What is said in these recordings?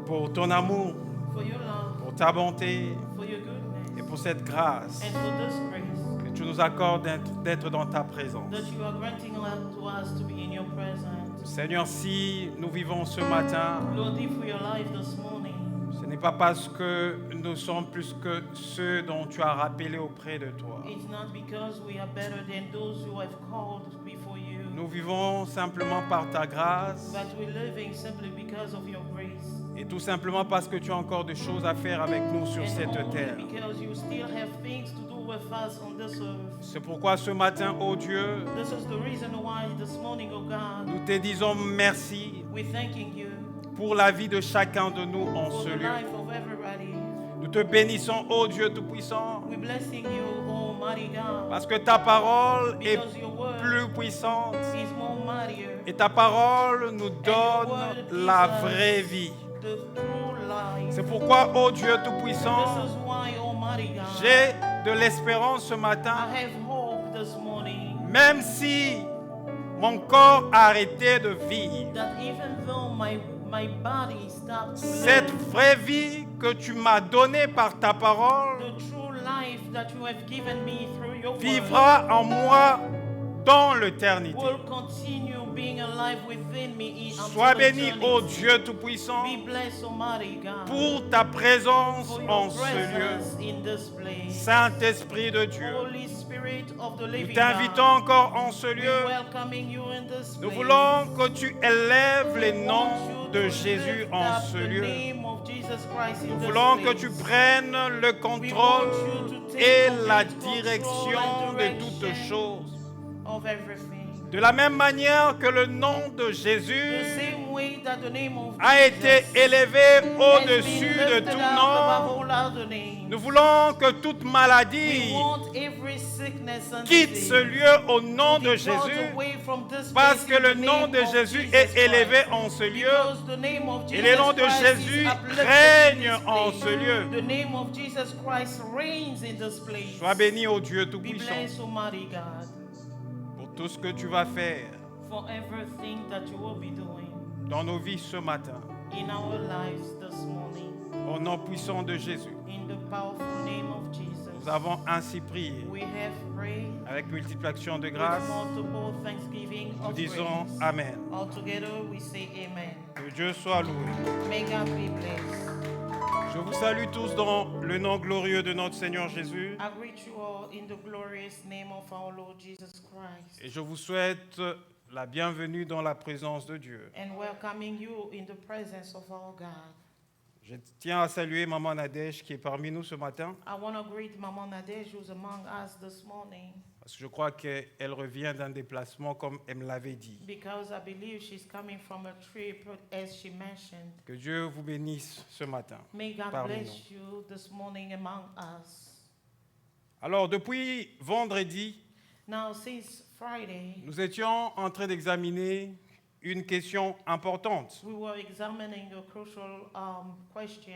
pour ton amour, for your love, pour ta bonté for your goodness, et pour cette grâce and for this grace que tu nous accordes d'être dans ta présence. that you are granting to us to be in your presence. Seigneur, si nous vivons ce matin, Lord, if we are alive this morning, ce n'est pas parce que nous sommes plus que ceux dont tu as rappelé auprès de toi. it's not because we are better than those who have called before you, Nous vivons simplement par ta grâce but we're living simply because of your grace. et tout simplement parce que tu as encore des choses à faire avec nous sur And cette only terre. because you still have things to do with us on this earth. C'est pourquoi ce matin, ô Dieu, This is the reason why this morning, oh God, nous te disons merci we're thanking you pour la vie de chacun de nous en for ce the lieu. life of everybody. Nous te bénissons, ô Dieu Tout-Puissant, We're blessing you, Almighty God, parce que ta parole est because your word plus puissante is more mightier. et ta parole nous And your donne word la gives us vraie vie. the true life. C'est pourquoi, ô Dieu This Tout-Puissant, is why, Almighty God, j'ai de l'espérance ce I matin, have hope this morning même si mon corps a arrêté de vivre. that even though my body stopped to Cette live, vraie vie que tu m'as donnée par ta parole the true life that you have given me through your word vivra en moi dans l'éternité. will continue being alive within me Sois until béni, ô eternity. Dieu Tout-Puissant, Be blessed, Almighty God, pour ta présence for en your ce lieu. presence in this place. Saint-Esprit de Dieu, Holy Spirit of the nous living t'invitons God, encore en ce we're lieu. welcoming you in this Nous place. voulons que tu élèves les We want noms you de to Jésus lift en up ce the lieu. name of Jesus Christ in Nous this voulons que place. tu prennes le contrôle et la direction de toutes choses. Of everything. De la même manière que le nom de The Jésus same way that the name of a été Jesus élevé has been au-dessus de lifted tout up nom, above all other names. nous voulons que toute We maladie want every sickness and quitte disease ce lieu au nom to de depart Jésus, away from this parce place que in le the nom name de of Jésus Jesus est élevé Christ. en ce lieu Because the name of et Jesus le nom de Christ Jésus is uplifted in règne this en place. ce lieu. The name of Jesus Christ reigns in this place. Sois béni, ô Dieu Be Tout-Puissant, blessed, Almighty God, pour tout ce que tu vas faire for everything that you will be doing dans nos vies ce matin. in our lives this morning. Au nom puissant de Jésus, In the powerful name of Jesus, nous avons ainsi prié. we have prayed Avec multiplication de with grâce, multiple thanksgiving nous of disons praise. Amen. All together we say amen. Que Dieu soit loué. May God be blessed. Je vous salue tous dans le nom glorieux de notre Seigneur Jésus I greet you all in the glorious name of our Lord Jesus Christ et je vous souhaite la bienvenue dans la présence de Dieu. and welcoming you in the presence of our God. Je tiens à saluer Maman Nadège qui est parmi nous ce matin I want to greet Mama Nadej who's among us this morning parce que je crois qu'elle revient d'un déplacement comme elle me l'avait dit. because I believe she's coming from a trip as she mentioned. Que Dieu vous bénisse ce matin. May God Parmi bless you this morning among us. Alors depuis vendredi, Now, since Friday, nous étions en train d'examiner une question importante we were examining a crucial question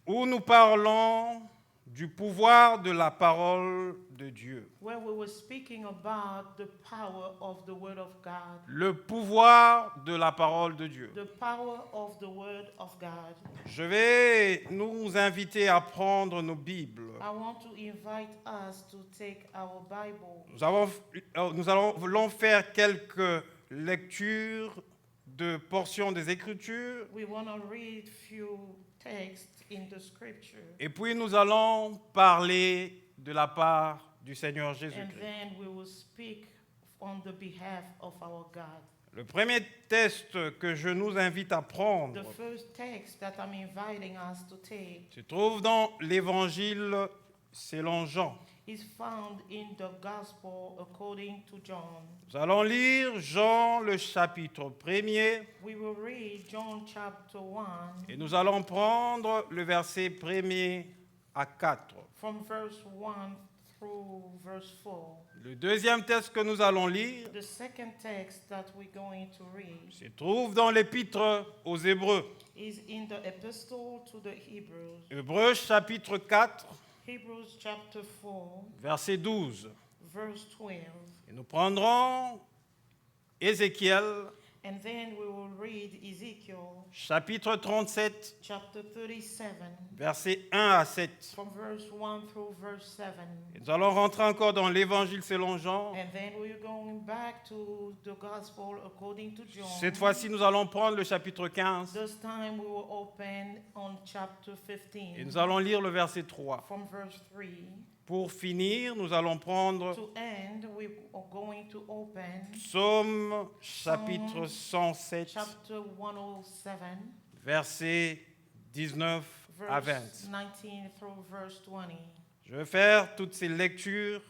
où nous parlons du pouvoir de la parole de Dieu. where we were speaking about the power of the Word of God. Le pouvoir de la parole de Dieu. The power of the Word of God. Je vais nous inviter à prendre nos Bibles. I want to invite us to take our Bible. Nous allons faire quelques lectures de portions des Écritures We want to read few texts in the Scripture, et puis nous allons parler de la part du Seigneur and Jésus-Christ. then we will speak on the behalf of our God. Le premier texte que je nous invite à prendre The first text that I'm inviting us to take se trouve dans l'Évangile selon Jean. is found in the Gospel according to John. Nous allons lire Jean le chapitre 1er We will read John chapter 1 et nous allons prendre le verset 1er à 4. from verse 1 through verse 4. Le deuxième texte que nous allons lire The second text that we're going to read se trouve dans l'Épître aux Hébreux. is in the Epistle to the Hebrews. Hébreux chapitre 4, Hebrews chapter 4, verset 12. verse 12. Et nous prendrons Ézéchiel And then we will read Ezekiel chapitre 37, chapter 37 versets 1 à 7. from verse 1 through verse 7. Et nous allons rentrer encore dans l'évangile selon Jean. And then we're going back to the gospel according to John. Cette fois-ci, nous allons prendre le chapitre 15 This time we will open on chapter 15 et nous allons lire le verset 3. from verse 3. Pour finir, nous allons prendre To end, we are going to open Psaume chapitre 107, chapter 107, versets 19 à 20. verse 19 through verse 20. Je vais faire toutes ces lectures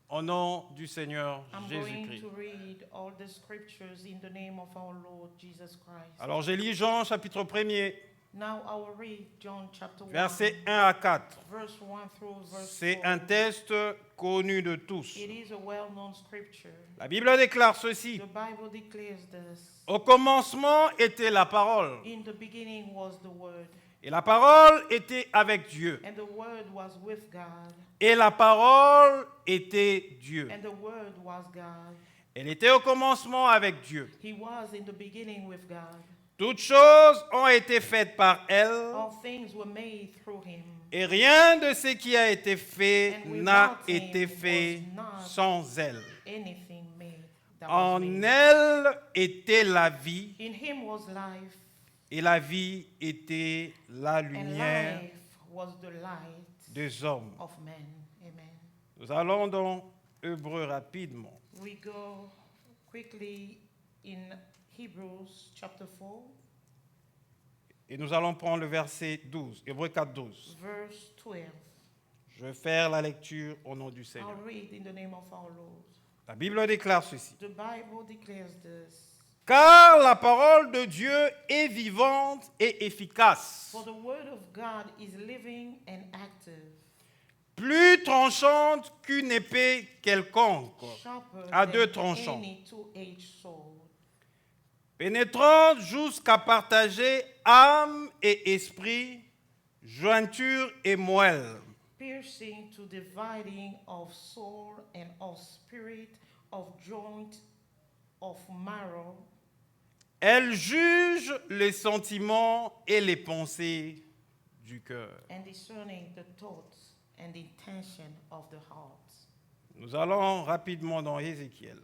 au nom du Seigneur I'm going Jésus-Christ. to read all the scriptures in the name of our Lord Jesus Christ. Alors j'ai lu Jean chapitre 1er, Now I will read John chapter 1, versets 1 à 4. verse 1 through verse C'est 4. un texte connu de tous. It is a well-known scripture. La Bible déclare ceci. The Bible declares this. Au commencement était la parole, In the beginning was the Word, et la parole était avec Dieu, and the Word was with God, et la parole était Dieu. and the Word was God. Elle était au commencement avec Dieu. He was in the beginning with God. Toutes choses ont été faites par elle, All things were made through Him, et rien de ce qui a été fait and n'a without Him été fait was not sans elle. anything made that was En made. elle était la vie, In Him was life, et la vie était la and lumière life was the light des hommes. of men. Amen. Nous allons dans Hébreux rapidement. We go quickly in Hebrews chapter 4, Et nous allons prendre le verset 12, Hébreux 4, 12. verse 12. Je vais faire la lecture au nom du Seigneur. I'll read in the name of our Lord. La Bible déclare ceci. The Bible declares this. Car la parole de Dieu est vivante et efficace, For the word of God is living and active, plus tranchante qu'une épée quelconque, sharper à deux than tranchants, any two-edged sword, pénétrante jusqu'à partager âme et esprit, jointure et moelle, piercing to dividing of soul and of spirit, of joint, of marrow. Elle juge les sentiments et les pensées du cœur. And discerning the thoughts and the intention of the heart. Nous allons rapidement dans Ézéchiel.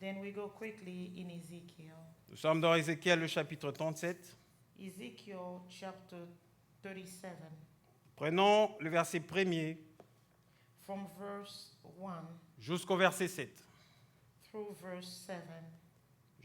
Then we go quickly in Ezekiel. Nous sommes dans Ézéchiel, le chapitre 37. Ezekiel chapter 37, Prenons le verset 1er from verse 1 jusqu'au verset 7. through verse 7.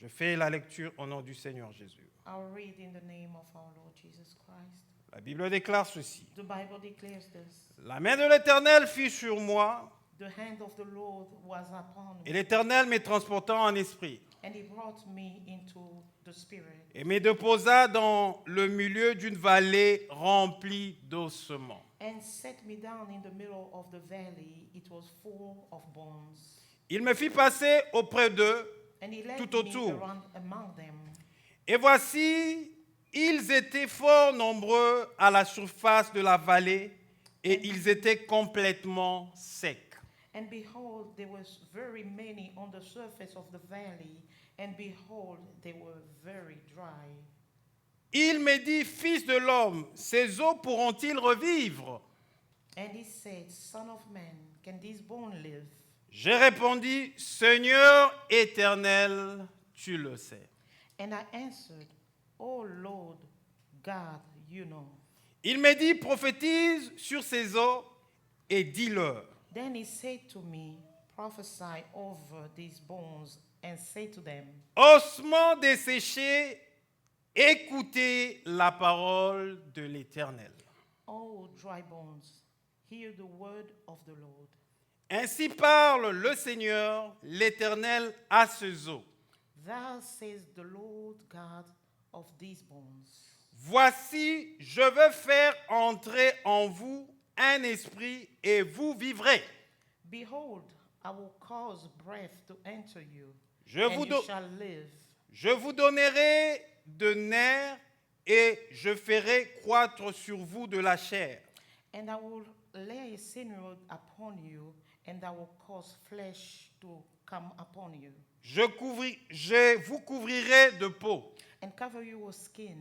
Je fais la lecture au nom du Seigneur Jésus. I'll read in the name of our Lord Jesus Christ. La Bible déclare ceci. The Bible declares this. La main de l'Éternel fut sur moi, The hand of the Lord was upon et me, l'Éternel me transporta en esprit, and he brought me into the spirit, et me déposa dans le milieu d'une vallée remplie d'ossements. and set me down in the middle of the valley. It was full of bones. Il me fit passer auprès d'eux, And he led tout me autour. around among them. Et voici, ils étaient fort nombreux à la surface de la vallée, et ils étaient complètement secs. And behold, there was very many on the surface of the valley, and behold, they were very dry. Il me dit, fils de l'homme, ces eaux pourront-ils revivre? And he said, Son of man, can these bones live? J'ai répondu, Seigneur éternel, tu le sais. And I answered, O Lord God, you know. Il me dit, prophétise sur ces eaux et dis-leur. Then he said to me, Prophesy over these bones, and say to them, Ossements desséchés, écoutez la parole de l'Éternel. O dry bones, hear the word of the Lord. Ainsi parle le Seigneur, l'Éternel, à ces eaux. Thus says the Lord God of these bones. Voici, je veux faire entrer en vous un esprit et vous vivrez. Behold, I will cause breath to enter you, Je and vous, you do- shall live. je vous donnerai de nerfs et je ferai croître sur vous de la chair. And I will lay a sinew upon you, and I will cause flesh to come upon you. je vous couvrirai de peau. and cover you with skin,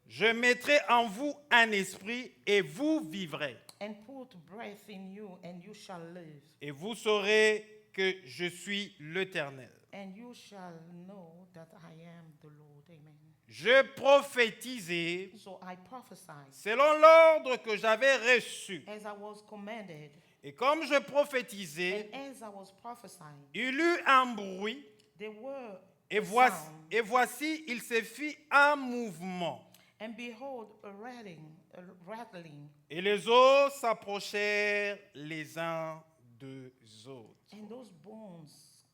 Je mettrai en vous un esprit et vous vivrez. and put breath in you, and you shall live. Et vous saurez que je suis l'Éternel. And you shall know that I am the Lord. Amen. Je prophétisai So I prophesied selon l'ordre que j'avais reçu. as I was commanded, Et comme je prophétisais, and as I was prophesying, il eut un bruit, there were et a voici, sound, et voici, il se fit un mouvement. and behold, a rattling, Et les os s'approchèrent les uns des autres. and those bones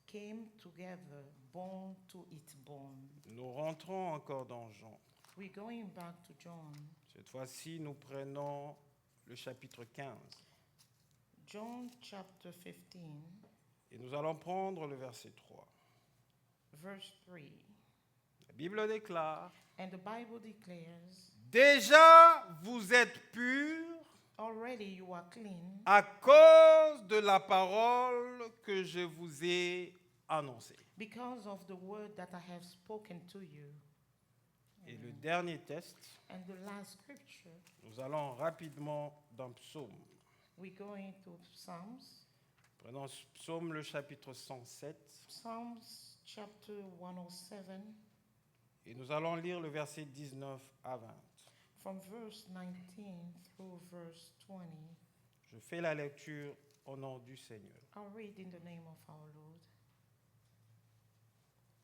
came together, bone to its bone. Nous rentrons encore dans Jean. We're going back to John. Cette fois-ci, nous prenons le chapitre 15. John chapter 15, Et nous allons prendre le verset 3. verse 3. La Bible déclare, And the Bible declares, déjà vous êtes purs already you are clean à cause de la parole que je vous ai annoncée. because of the word that I have spoken to you. Et le dernier test, And the last scripture, nous allons rapidement dans Psaume. we're going to Psalms, Prenons Psaume le chapitre 107 Psalms chapter 107, et nous allons lire le verset 19 à 20. from verse 19 through verse 20. Je fais la lecture au nom du Seigneur. I'll read in the name of our Lord.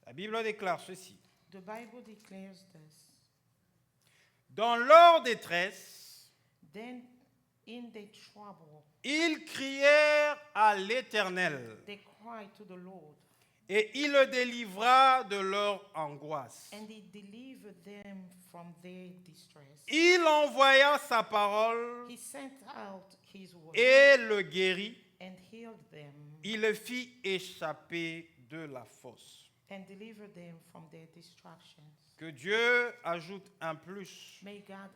La Bible déclare ceci. The Bible declares this. Dans leur détresse, Then in their trouble, ils crièrent à l'Éternel they cried to the Lord, et il le délivra de leur angoisse. and he delivered them from their distress. Il envoya sa parole He sent out his word et le guérit. and healed them Il le fit échapper de la fosse. and delivered them from their distractions. Que Dieu ajoute un plus May God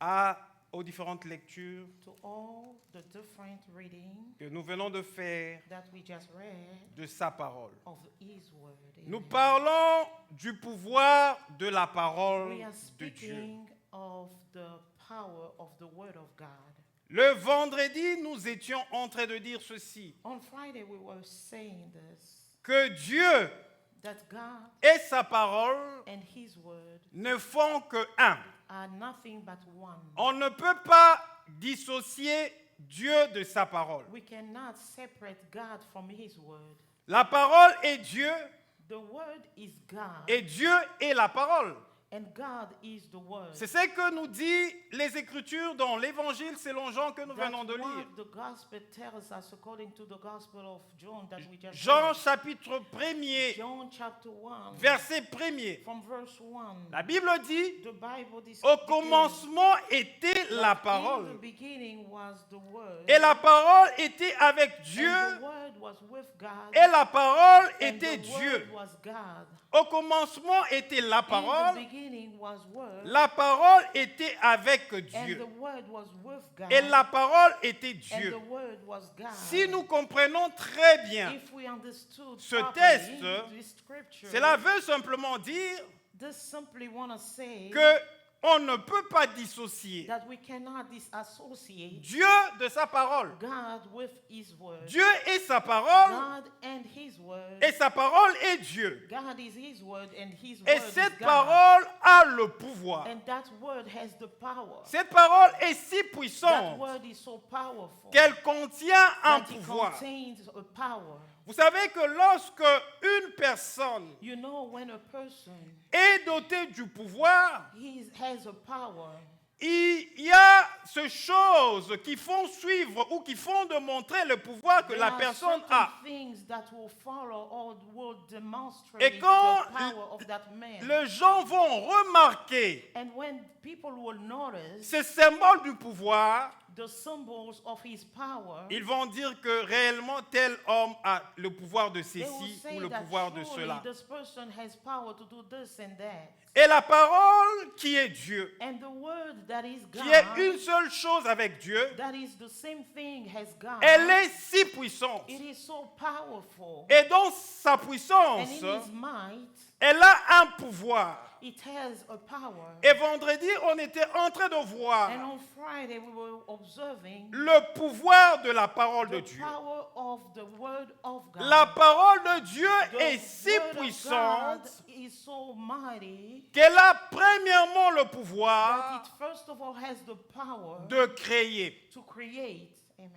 add aux différentes lectures to all the different reading que nous venons de faire that we just read de sa parole. of his word. Nous Amen. parlons du pouvoir de la parole We are de Dieu. speaking of the power of the word of God. Le vendredi, nous étions en train de dire ceci, On Friday we were saying this, que Dieu that God et sa parole and his word ne font que un. are nothing but one. On ne peut pas dissocier Dieu de sa parole. We cannot separate God from his word. La parole est Dieu The word is God, et Dieu est la parole. and God is the word. C'est ce que nous dit les Écritures dans l'Évangile selon Jean que nous That's venons de lire. what the gospel tells us according to the gospel of John that we just Jean read. chapitre 1er, John chapter 1, verset 1er. from verse 1. La Bible dit, The Bible au declares commencement était la in the parole. beginning was the word, Et la parole était avec Dieu and the word was with God, et la parole and était the Dieu. word was God. Au commencement était la In the parole. beginning was word, La parole était avec and Dieu. the word was with God, Et la parole était and Dieu. the word was God. Si nous comprenons très bien, If we understood ce properly texte, this scripture, cela veut simplement dire this simply want to say que on ne peut pas dissocier that we cannot disassociate Dieu de sa parole. God with his word. Dieu est sa parole God and his word. et sa parole est Dieu. God is his word and his Et word is cette God. parole a le pouvoir. And that word has the power. Cette parole est si That puissante word is so powerful qu'elle contient un that it pouvoir. contains a power. Vous savez que lorsque une personne You know, when a person est dotée du pouvoir, has a power, il y a ces choses qui font suivre ou qui font démontrer le pouvoir que there la are personne certain a. things that will follow or will demonstrate Et quand the power of that man. les gens vont remarquer And when people will notice ces symboles du pouvoir, the symbols of his power, ils vont dire que réellement tel homme a le pouvoir de they will ceci say ou le that pouvoir de surely cela. this person has power to do this and that. Et la parole qui est Dieu, And the word that is qui est God, une seule chose avec Dieu, that is the same thing as God, elle est si puissante. it is so powerful. Et dans sa And puissance, in His might, elle a un pouvoir. it has a power. Et vendredi, on était en train de voir And on Friday, we were observing le pouvoir de la parole de the Dieu. power of the word of God. La parole de Dieu The est si word of God puissante is so mighty qu'elle a premièrement le that pouvoir it first of all has the power de créer. to create. Amen.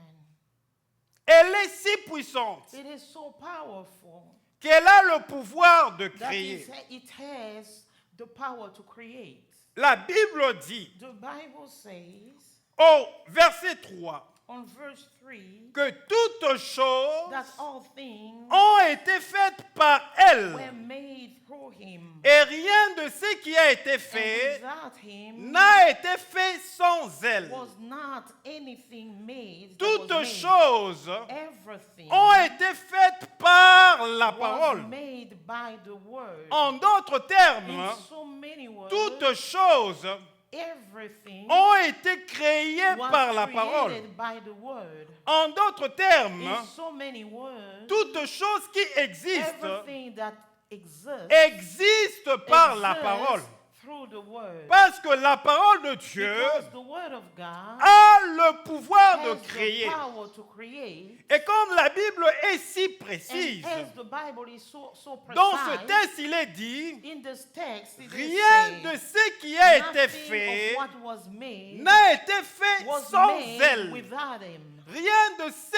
Elle est si puissante It is so powerful qu'elle a le pouvoir de that créer. it has the power to create. La Bible dit The Bible says au verset 3 on verse 3 que toutes choses that all things ont été faites par elle. were made through him. Et rien de ce qui a été And fait without him n'a été fait sans elle. was not anything made. That was Toutes made. choses Everything ont été faites par la was parole. made by the word. En d'autres termes, In so many words, toutes choses everything ont été créées was par la created parole. by the word. En d'autres termes, In so many words, toutes choses qui existent everything that exists existent par la exists parole. through the word. Parce que la parole de Dieu Because the word of God a le pouvoir de has the créer. power to create. Et comme la Bible est si And précise, as the Bible is so dans precise, ce texte, il est dit, in this text, it is rien de saying, ce qui a été nothing fait of what was made n'a été fait was sans made elle. without him. Rien de ce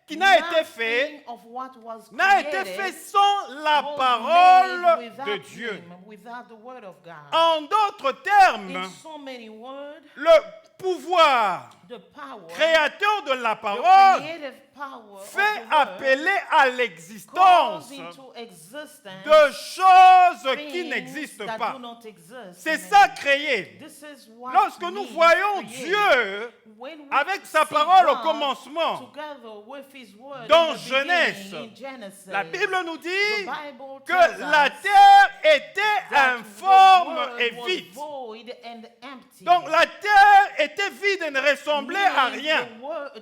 qui n'a été fait Nothing of what was n'a été created fait sans la was parole made without de Dieu. him, without the word of God. En d'autres termes, In so many words, le pouvoir the power, créateur de la the parole creative power of fait the word appeler à calls l'existence into existence de choses qui things n'existent that pas. do not exist. C'est Amen. ça créer. This is what Lorsque nous means voyons create. Dieu When we avec sa see parole au God commencement, together with his word dans in the Genèse, beginning, in Genesis, la Bible nous the dit Bible que tells la us terre était that informe the et word was vide. void and empty. Donc la terre était vide et ne ressemblait à Meaning rien.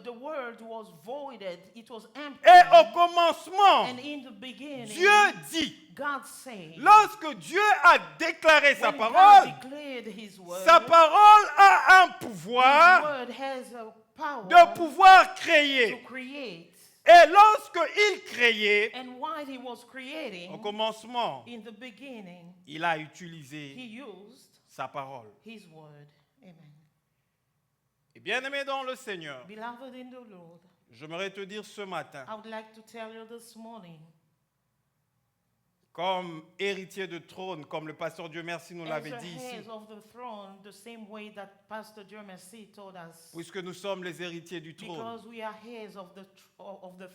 The word was voided, it was empty. Et au commencement, And in the beginning, Dieu dit, God said, lorsque Dieu a déclaré sa when parole, God declared his word, sa parole a un his pouvoir word has a power de pouvoir to créer. create. Et lorsque il créait, And while he was creating, au commencement, in the beginning, il a he utilisé used sa parole. his word. Amen. Et bien-aimé dans le Seigneur, Beloved in the Lord, j'aimerais te dire ce matin, I would like to tell you this morning, comme héritier de trône, comme le pasteur Dieu merci nous as l'avait the dit ici, heirs of the throne, the same way that Pastor Jeremy told us, puisque nous sommes les héritiers du trône, because we are heirs of the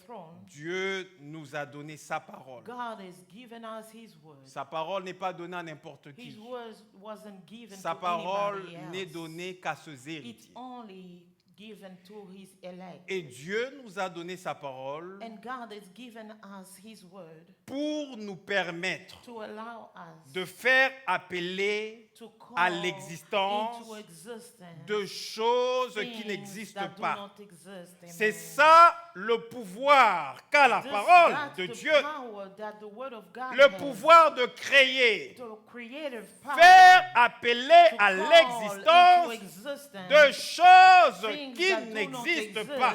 throne, Dieu nous a donné sa parole. God has given us his word. Sa parole n'est pas donnée à n'importe His qui. word wasn't given Sa to parole anybody else. n'est donnée qu'à ses It's héritiers. only given to his elect. Et Dieu nous a donné sa parole And God has given us his word pour nous permettre to allow us de faire appeler to call à l'existence into existence de choses qui things n'existent that do pas. not exist. C'est Amen. ça le pouvoir qu'a la parole That's de the Dieu. power that the word of God Le has. pouvoir de créer, The creative power faire appeler to à call into l'existence existence de choses things qui that do not n'existent exist. pas.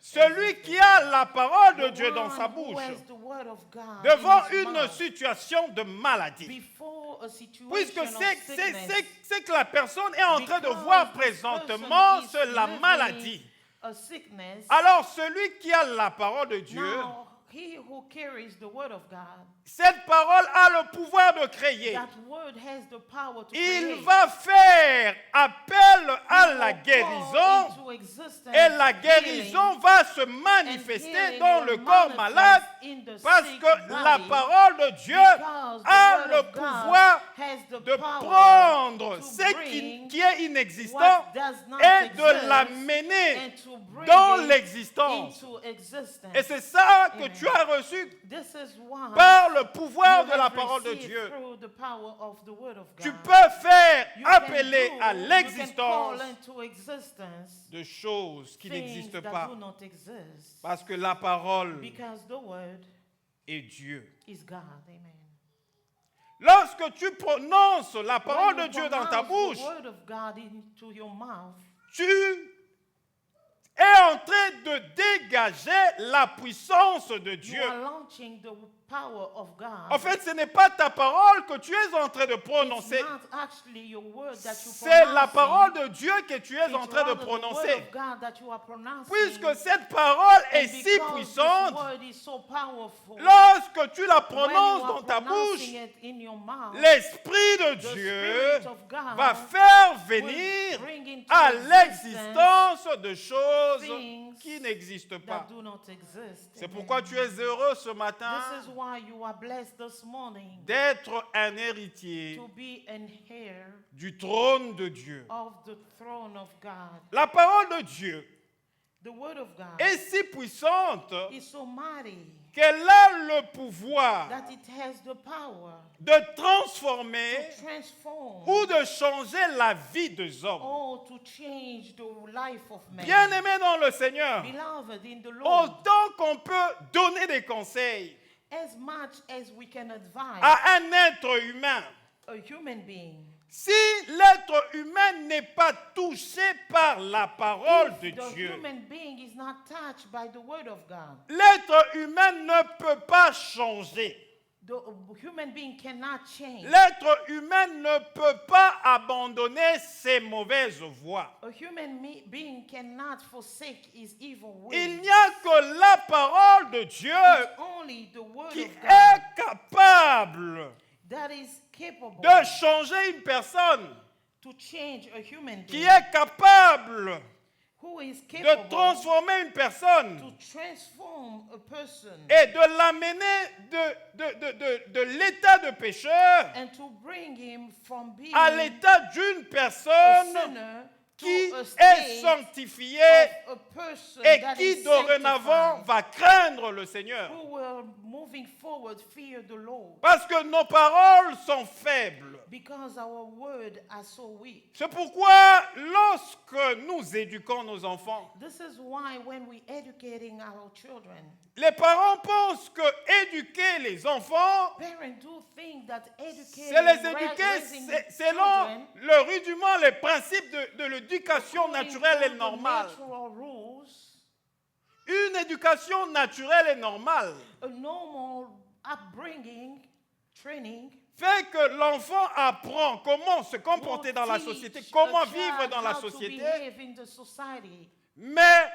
Celui qui a la parole de The Dieu dans one sa who bouche, has the word of God devant in his une mouth, situation de maladie. before a situation Puisque of sickness, c'est que la personne est en train de because voir this person présentement is sur la living maladie. a sickness, Alors celui qui a la parole de Dieu, now he who carries the word of God, cette parole a le pouvoir de créer. that word has the power to Il create. va faire appel à He la will guérison call into existence et la healing, guérison va se and manifester healing dans will le corps manifest malade in the parce sick que la body, parole de Dieu because the a word le of God pouvoir has the de power prendre to ce bring qui est inexistant what does not et de exist l'amener and to bring dans it l'existence. into existence. Et c'est ça que Amen. tu as reçu This is what par le pouvoir you de la have parole de received Dieu. through the power of the word of Tu God. peux faire You can appeler do, à you can l'existence call into existence de choses qui things n'existent that pas. do not exist. Parce que la parole Because the word est Dieu. is God. Amen. Lorsque tu prononces la parole When de you Dieu dans ta pronounce bouche, the word of God into your mouth, tu es en train de dégager la puissance de you Dieu. are launching the power of God. En fait, ce n'est pas ta parole que tu es en train de It's prononcer. not actually your word that you C'est la pronouncing. parole de Dieu que tu es It's en train de rather the word prononcer. of God that you are pronouncing. Puisque cette parole And est si because puissante, this word is so powerful, lorsque tu la when prononces you dans are ta bouche, pronouncing it in your mouth, l'Esprit de the Dieu Spirit of God va faire will venir bring into à existence l'existence de choses things qui n'existent pas. that do not exist. C'est Amen. pourquoi tu es heureux ce matin This is why you are blessed this morning d'être un héritier to be an heir du trône de Dieu. of the throne of God. La parole de Dieu The word of God est si puissante is so mighty qu'elle a le pouvoir that it has the power de transformer to transform ou de changer la vie des hommes. or to change the life of man. Bien-aimés dans le Seigneur, Beloved in the Lord, autant qu'on peut donner des conseils as much as we can advise à un être humain, a human being, si l'être humain n'est pas touché par la parole de if the Dieu, human being is not touched by the word of God, l'être humain ne peut pas changer. the human being cannot change. L'être humain ne peut pas abandonner ses mauvaises voies. A human being cannot forsake his evil Il ways. n'y a que la parole de Dieu It's only the word qui of God est capable that is capable de changer une personne, to change a human qui being, est capable who is de capable transformer une personne to transform a person et de l'amener de l'état de pécheur and to bring him from being à l'état d'une a personne sinner qui to a est state sanctifiée of a person et that qui is dorénavant sanctified, va craindre le Seigneur. who will moving forward fear the Lord, Parce que nos paroles sont faibles. because our word are so weak. C'est pourquoi lorsque nous éduquons nos enfants, This is why when we educating our children, les parents pensent que éduquer les enfants, parents do think that c'est educating, les éduquer raising selon children le rudiment, les principes de l'éducation according naturelle et to the normale. natural rules, Une éducation naturelle et normale a normal upbringing, training, fait que l'enfant apprend comment se comporter will dans la teach société, a comment child vivre dans la how to société, behave in the society, mais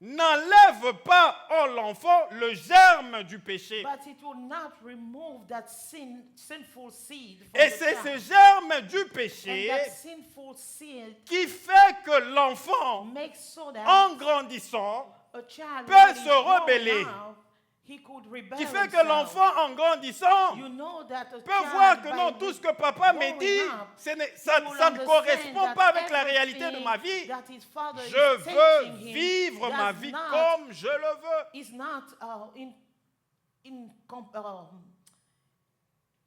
n'enlève pas en l'enfant le germe du péché. but it will not remove that sinful seed from Et the c'est ce child. germe du And péché that sinful seed qui fait que l'enfant, makes so that en grandissant, a child peut when he's se growing rebeller. up, he could rebel qui fait que himself. l'enfant, en grandissant, You know that a peut child, voir que by non, tout ce que papa me growing dit, up, ça he ne will correspond understand pas that avec la réalité de ma vie. everything that his father Je is veux teaching him vivre ma does vie not- comme je le veux. is not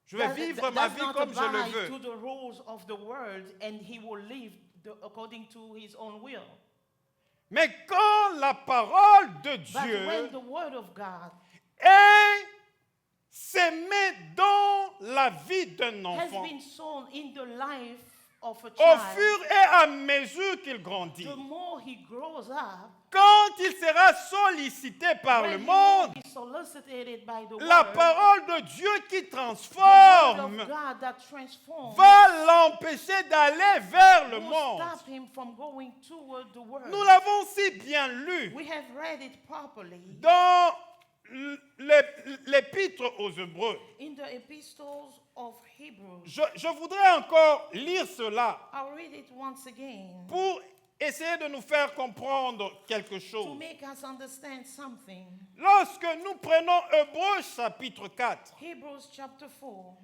Je vais vivre ma vie comme je le veux. to the rules of the world, and he will live according to his own will. Mais quand la parole de But when Dieu the word of God est s'aimer dans la vie d'un has enfant, been sown in the life of a au child, fur et à mesure qu'il grandit, the more he grows up, quand il sera sollicité par le when he monde, will be solicited by the la word, parole de Dieu qui the word transforme of God that transforms va l'empêcher d'aller vers le will monde. stop him from going toward the word. Nous l'avons si bien lu We have read it properly dans l'épître aux Hébreux. in the epistles of Hebrews. Je voudrais encore lire cela I'll read it once again pour essayer de nous faire comprendre quelque to chose. make us understand something. Lorsque nous prenons Hébreux chapitre 4, Hebrews chapter 4,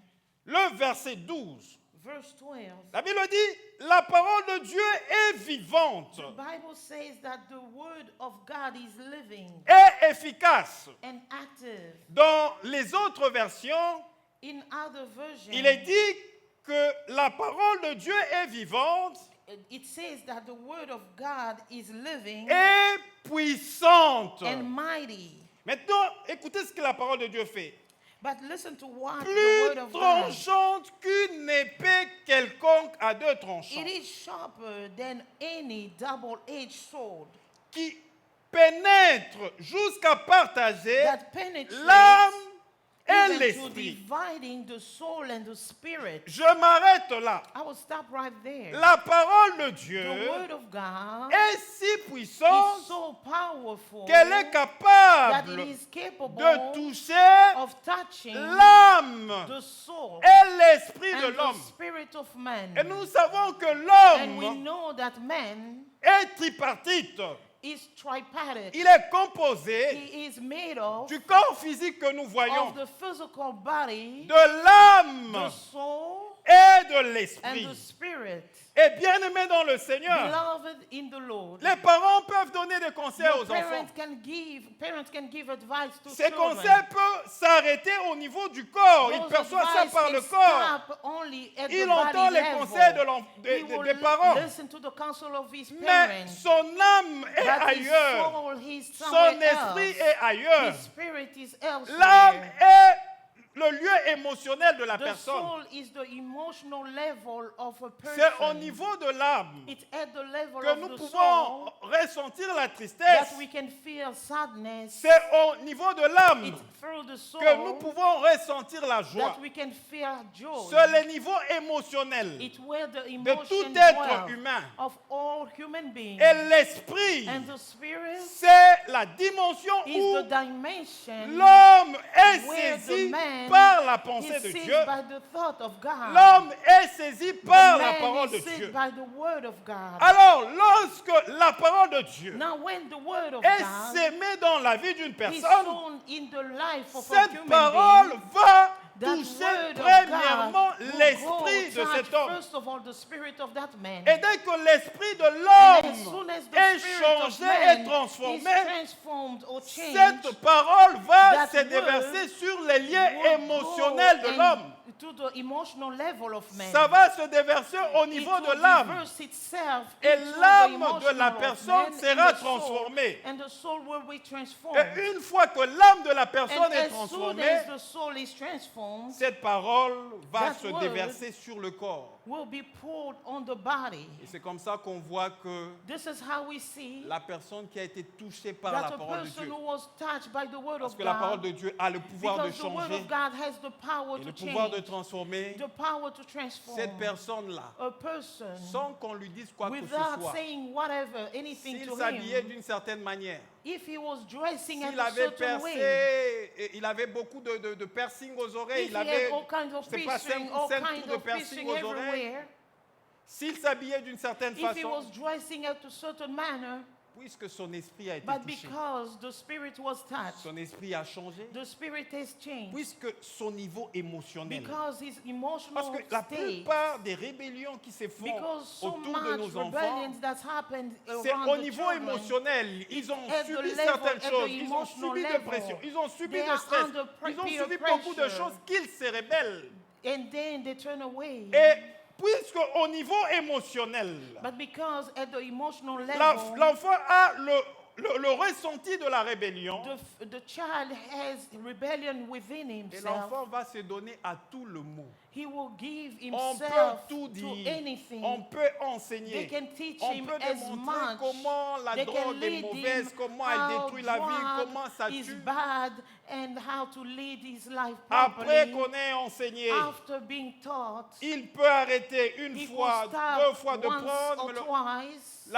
le verset 12, verse 12. la Bible dit, la parole de Dieu est vivante The Bible says that the word of God is living et efficace. and active. Dans les autres versions, In other versions, il est dit que la parole de Dieu est vivante it says that the word of God is living et puissante. and mighty. Maintenant, écoutez ce que la parole de Dieu fait. But listen to what the Plus word of God. tranchante qu'une épée quelconque à deux tranchants, It is sharper than any double-edged sword qui pénètre jusqu'à partager that penetrates l'âme et even to l'esprit. dividing the soul and the spirit. Je m'arrête là. I will stop right there. La parole de Dieu The word of God est si is puissante so powerful qu'elle est that capable it is capable de toucher of touching l'âme the soul et l'esprit de and the l'homme. spirit of man. Et nous savons que And we l'homme know that man est tripartite. is tripartite. Il est composé He is made of du corps physique que nous voyons, the physical body, de l'âme the soul, et de and l'esprit. the spirit. Et bien aimé dans le Seigneur, Beloved in the Lord. les parents peuvent donner des conseils Your aux enfants. parents can give advice to Ces children. conseils peuvent s'arrêter au niveau du corps. Il Those perçoit ça advice par can le corps. stop only at Il the entend body les level. conseils He will des parents. listen to the counsel of his Mais parents. son âme est But his ailleurs. soul, he's Son somewhere esprit else. est ailleurs. His spirit is elsewhere. L'âme est le lieu émotionnel de la The personne. soul is the emotional level of a person. C'est au niveau de l'âme It's at the level que of nous the pouvons soul ressentir la that tristesse. we can feel sadness. C'est au niveau de l'âme It's through the soul que nous pouvons ressentir la joie. that we can feel joy. C'est le niveau émotionnel It's where the de emotion tout être dwells humain. of all human beings. Et l'esprit, And the spirit c'est la dimension is où the dimension l'homme est where the saisi man par la pensée is de seized Dieu. by the thought of God. L'homme est saisi par The la man parole de is seized Dieu. by the word of God. Alors, lorsque la parole de Dieu Now when the word of est God sémée dans la vie d'une is personne, sown in the life of a cette human parole being, va that toucher word of premièrement God will l'esprit go de touch cet homme. first of all the spirit of that man. Et dès que l'esprit de And as soon l'homme as the est spirit of changé man et is transformé, transformed or changed, cette parole va that se déverser word sur les liens will émotionnels go de l'homme. to the emotional level of man. Ça va se déverser au It niveau will de l'âme. reverse itself Et into the l'âme de emotional la of personne man sera and the soul, transformée. and the soul will be transformed. Et une fois que l'âme de la personne And est as soon transformée, as the soul is transformed, cette parole va that se word déverser sur le corps. will be poured on the body. Et c'est comme ça qu'on voit que This is how we see la personne qui a été touchée par la that a parole de person Dieu, who was touched by the word parce of que la parole God, de Dieu a le pouvoir de because the word changer of God has the power et to le pouvoir de change, transformer the power to transform cette personne-là, a person sans qu'on lui dise quoi que ce without soit. saying whatever, anything S'il to s'habillait him. d'une certaine manière, If he was dressing s'il at a avait certain way, percé, et il avait beaucoup de piercings aux oreilles, if il he avait, had all kinds of je sais pas, piercing, 5 all ou 7 kinds tours de of piercing piercing aux oreilles, everywhere, s'il s'habillait d'une certaine if he was façon, dressing at a certain manner, puisque son esprit a été but touché, because the spirit was touched, son esprit a changé, the spirit has changed, puisque son niveau émotionnel. because his Parce emotional que la state, plupart des rébellions qui se font because so autour de much nos enfants, rebellions that's happened c'est around au the niveau children, émotionnel. Ils ont at the subi level, certaines at the choses. Ils ont emotional subi de level. pression. Ils ont subi They de are stress. under Ils ont peer subi beaucoup de pressure. choses qu'ils se rebellent. and then they turn away. Et puisque au niveau émotionnel, But because at the emotional la- level, l'enfant a le ressenti de la rébellion, the child has rebellion within et himself. l'enfant va se donner à tout le mot. He will give On peut himself tout to dire, anything. on peut They enseigner, can teach on him peut as démontrer much. comment la They can drogue est lead mauvaise, him comment elle how détruit la vie, drug comment ça is tue. bad and how to lead his life Après properly. qu'on ait enseigné, After being taught, il peut arrêter une he fois, could stop 2 fois de once prendre. or twice.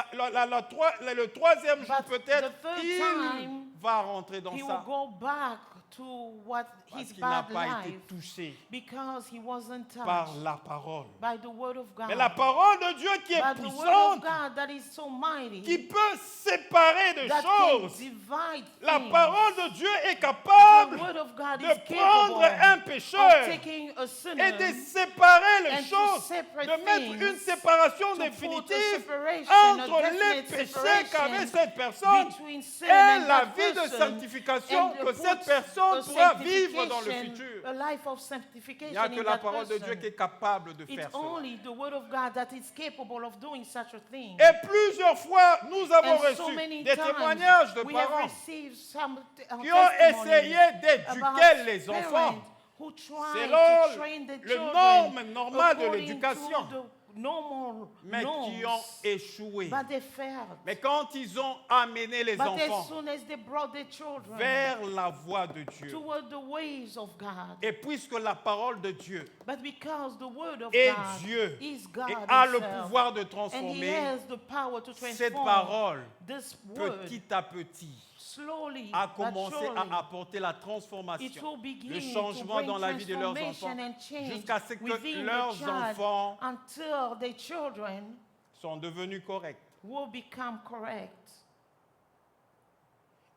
Le troisième jour But peut-être, the third il time, va rentrer dans He will ça. go back to what parce his qu'il n'a bad pas été life touché because he wasn't par touched la parole. by the word of God. Mais la parole de Dieu qui est By the word of puissante, God that is so mighty, qui peut séparer de that can choses. divide La things. parole de Dieu est The capable word of God de is prendre capable un of pécheur taking a et sinner de séparer les and to choses, separate de mettre une things, séparation to put a définitive separation, entre a les definite péchés qu'avait separation cette personne between sin et and la that vie de person, sanctification and que put cette personne a pourra vivre dans le sanctification, futur. a life of Il sanctification n'y a que in la that parole de Dieu person. qui est capable de It's faire cela. only the word of God that is capable of doing such a thing. Et plusieurs fois, nous avons And so reçu many des times témoignages de we have parents received some qui ont essayé testimonies d'éduquer about les enfants parents who tried selon to train the le children norme normal de according l'éducation, to the normal mais qui norms, ont échoué. but they failed. Mais quand ils ont amené les But as enfants soon as they brought their children vers la voie de Dieu, toward the ways of God, et puisque la parole de Dieu but because the word of est God Dieu is God et a le himself, pouvoir de and he transformer, has the power to cette transform parole, this word, petit à petit, slowly a but commencé surely, à apporter la it transformation, will begin le to changement bring dans la vie de leurs transformation enfants, and change jusqu'à ce que within the leurs child enfants until the children sont devenus corrects. will become correct.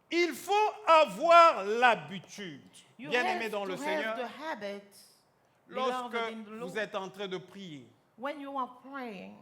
Il faut avoir l'habitude, You bien have aimé dans to le have Seigneur, the habit, lorsque beloved in the vous Lord, êtes en train de prier, when you are praying,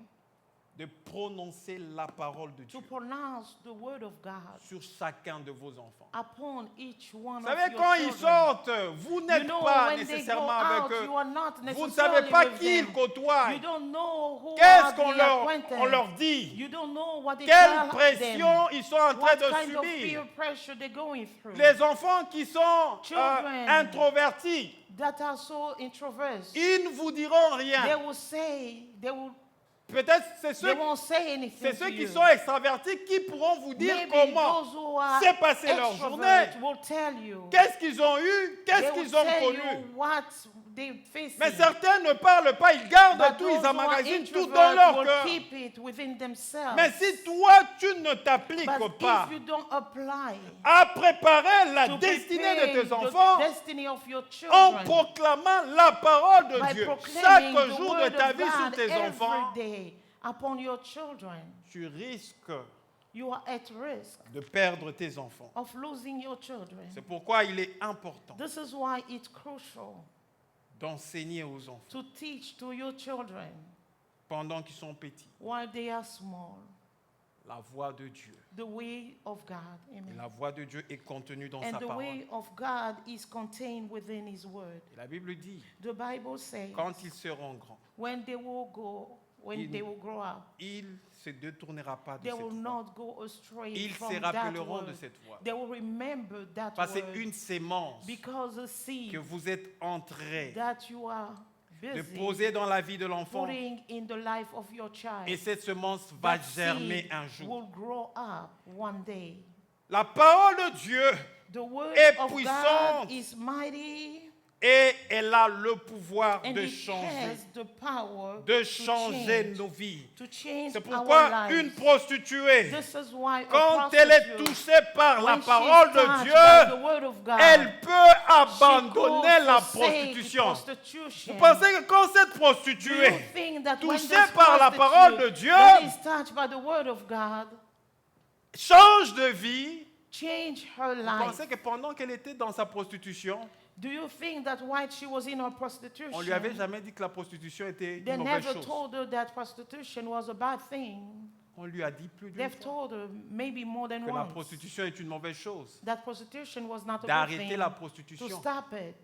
de prononcer la parole de to Dieu pronounce the word of God sur chacun de vos enfants. upon each one Vous of savez, your quand ils children. sortent, vous You n'êtes know, pas when they go nécessairement out, avec eux. you are not Vous ne savez necessarily pas with qui ils them. côtoient. You don't know who Qu'est-ce are qu'on the leur, acquaintance. on leur dit? You don't know what they Quelle tell pression them. ils sont en train What de kind of subir? peer pressure they're going through. Les enfants qui sont Children. introvertis, That are so introverts. ils ne vous diront They rien. will say, Peut-être c'est they ceux, won't say anything c'est to ceux qui you. sont extravertis qui pourront vous dire Maybe comment those who are s'est passée leur journée, extroverts will tell you. qu'est-ce qu'ils ont eu, They qu'est-ce will qu'ils ont tell connu. you what they face. Mais certains ne parlent pas, ils gardent But tout, those ils who are emmagasinent tout dans introverts leur will cœur. keep it within themselves. Mais si toi, tu ne t'appliques But pas if you don't apply à préparer la to destinée prepare de tes the enfants destiny of your en children proclamant la parole de by Dieu proclaiming chaque the jour de word ta of vie sur God tes enfants, every day upon your children, tu risques you are at risk de perdre tes enfants. of losing your children. C'est pourquoi il est important This is why it's crucial d'enseigner aux enfants to teach to your children pendant qu'ils sont petits while they are small la voix de Dieu. the way of God. Et Amen. la voix de Dieu est contenue dans And sa the parole. way of God is contained within His Word. Et la Bible dit, The Bible says, quand ils seront grands, when they will grow up, il ne se détournera pas de they cette will voie. not go astray Ils from se that rappelleront word. de cette voie. They will remember that Parce que word c'est une sémence because the seed que vous êtes en train that you are de busy poser dans la vie de l'enfant. putting in the life of your child, Et cette semence va that germer seed un jour. will grow up one day. La parole de Dieu The word est of puissante God is mighty et elle a le pouvoir and de it changer, has the power de to changer change, nos vies. to change C'est our pourquoi une lives. prostituée, This is why a quand elle est prostitute, touchée par la when she's parole de touched by the Dieu, word of God, elle peut she abandonner could la forsake prostitution. prostitution. Vous pensez que quand cette Do you prostituée, think that when touchée this par la prostitute parole de Dieu, that is touched by the word of God, change de vie, change her vous life? pensez que pendant qu'elle était dans sa prostitution, Do you think that while she was in her prostitution, on lui avait jamais dit que la prostitution était they une mauvaise never chose? told her that prostitution was a bad thing? On lui a dit plus d'une They've fois told her maybe more than que la once prostitution est une mauvaise chose, that prostitution was not a good d'arrêter thing, la to prostitution. stop it.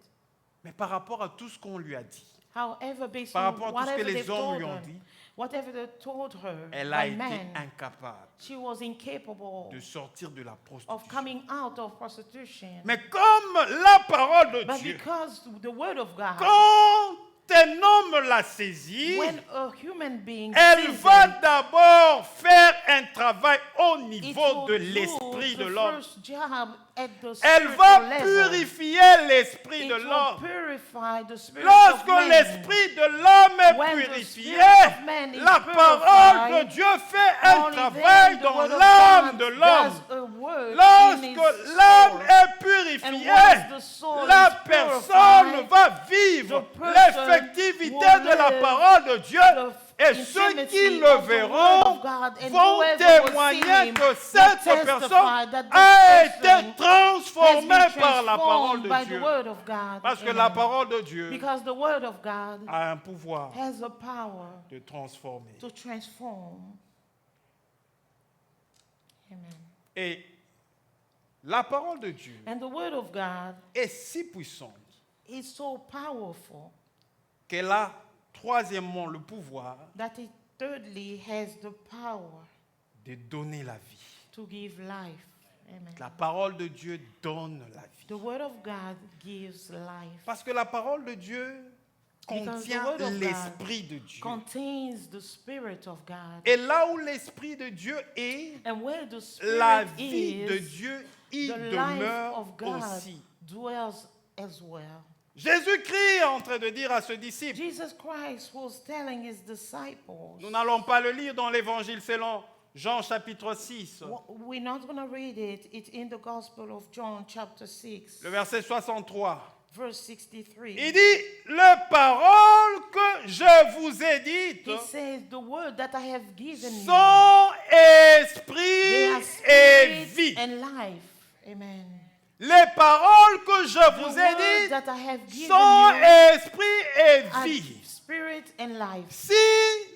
Mais par rapport à tout ce qu'on lui a dit, However, based par on rapport à tout ce que whatever les they've hommes told lui ont her, dit, whatever they told her elle a by été man, incapable she was incapable de sortir de la of prostitution. coming out of prostitution. Mais comme la parole de But Dieu, because the word of God, quand un homme la saisit, when a human being elle sees va it, d'abord faire un travail au It niveau de will l'esprit do de the l'homme. first job at the Elle spiritual va level. purifier l'esprit It de will l'homme. purify the spirit Lorsque of man. l'esprit de l'homme est When the purifié, spirit of man is la parole de purified, Dieu fait un only travail then the dans word of l'âme God de l'homme. does a work in his Lorsque l'âme soul. est And purifiée, once the soul la is personne purified, va vivre the person l'effectivité will de la live parole de Dieu. the Et ceux qui intimacy le of the verront word of God, and vont whoever will see témoigner him que will cette testify personne that this a person été transformée has been par la parole transformed de by Dieu. the word of God. Parce que Amen. la parole de Dieu Because the word of God a un pouvoir has a power de transformer. to transform. Amen. Et la parole de Dieu And the word of God est si puissante is so powerful qu'elle a, troisièmement, le pouvoir that it thirdly has the power de donner la vie. to give life. Amen. La parole de Dieu donne la vie. The word of God gives life. Parce que la parole de Dieu Because the contient word of l'Esprit de Dieu. Contains the Spirit of God. Et là où l'Esprit de Dieu est, And where the la Spirit vie de is, Dieu y the life demeure of God aussi. dwells as well. Jésus-Christ est en train de dire à ce disciple, Jesus Christ was telling his disciples, nous n'allons pas le lire dans l'Évangile selon Jean chapitre 6, we're not going to read it. It's in the Gospel of John, chapter 6, le verset 63. verse 63. Il dit, les paroles que je vous ai dites He says, the word that I have given you, sont they esprit are et spirit vie. and life. Amen. Les paroles que je The vous word ai dites that I have given sont you esprit et are vie. spirit and life. Si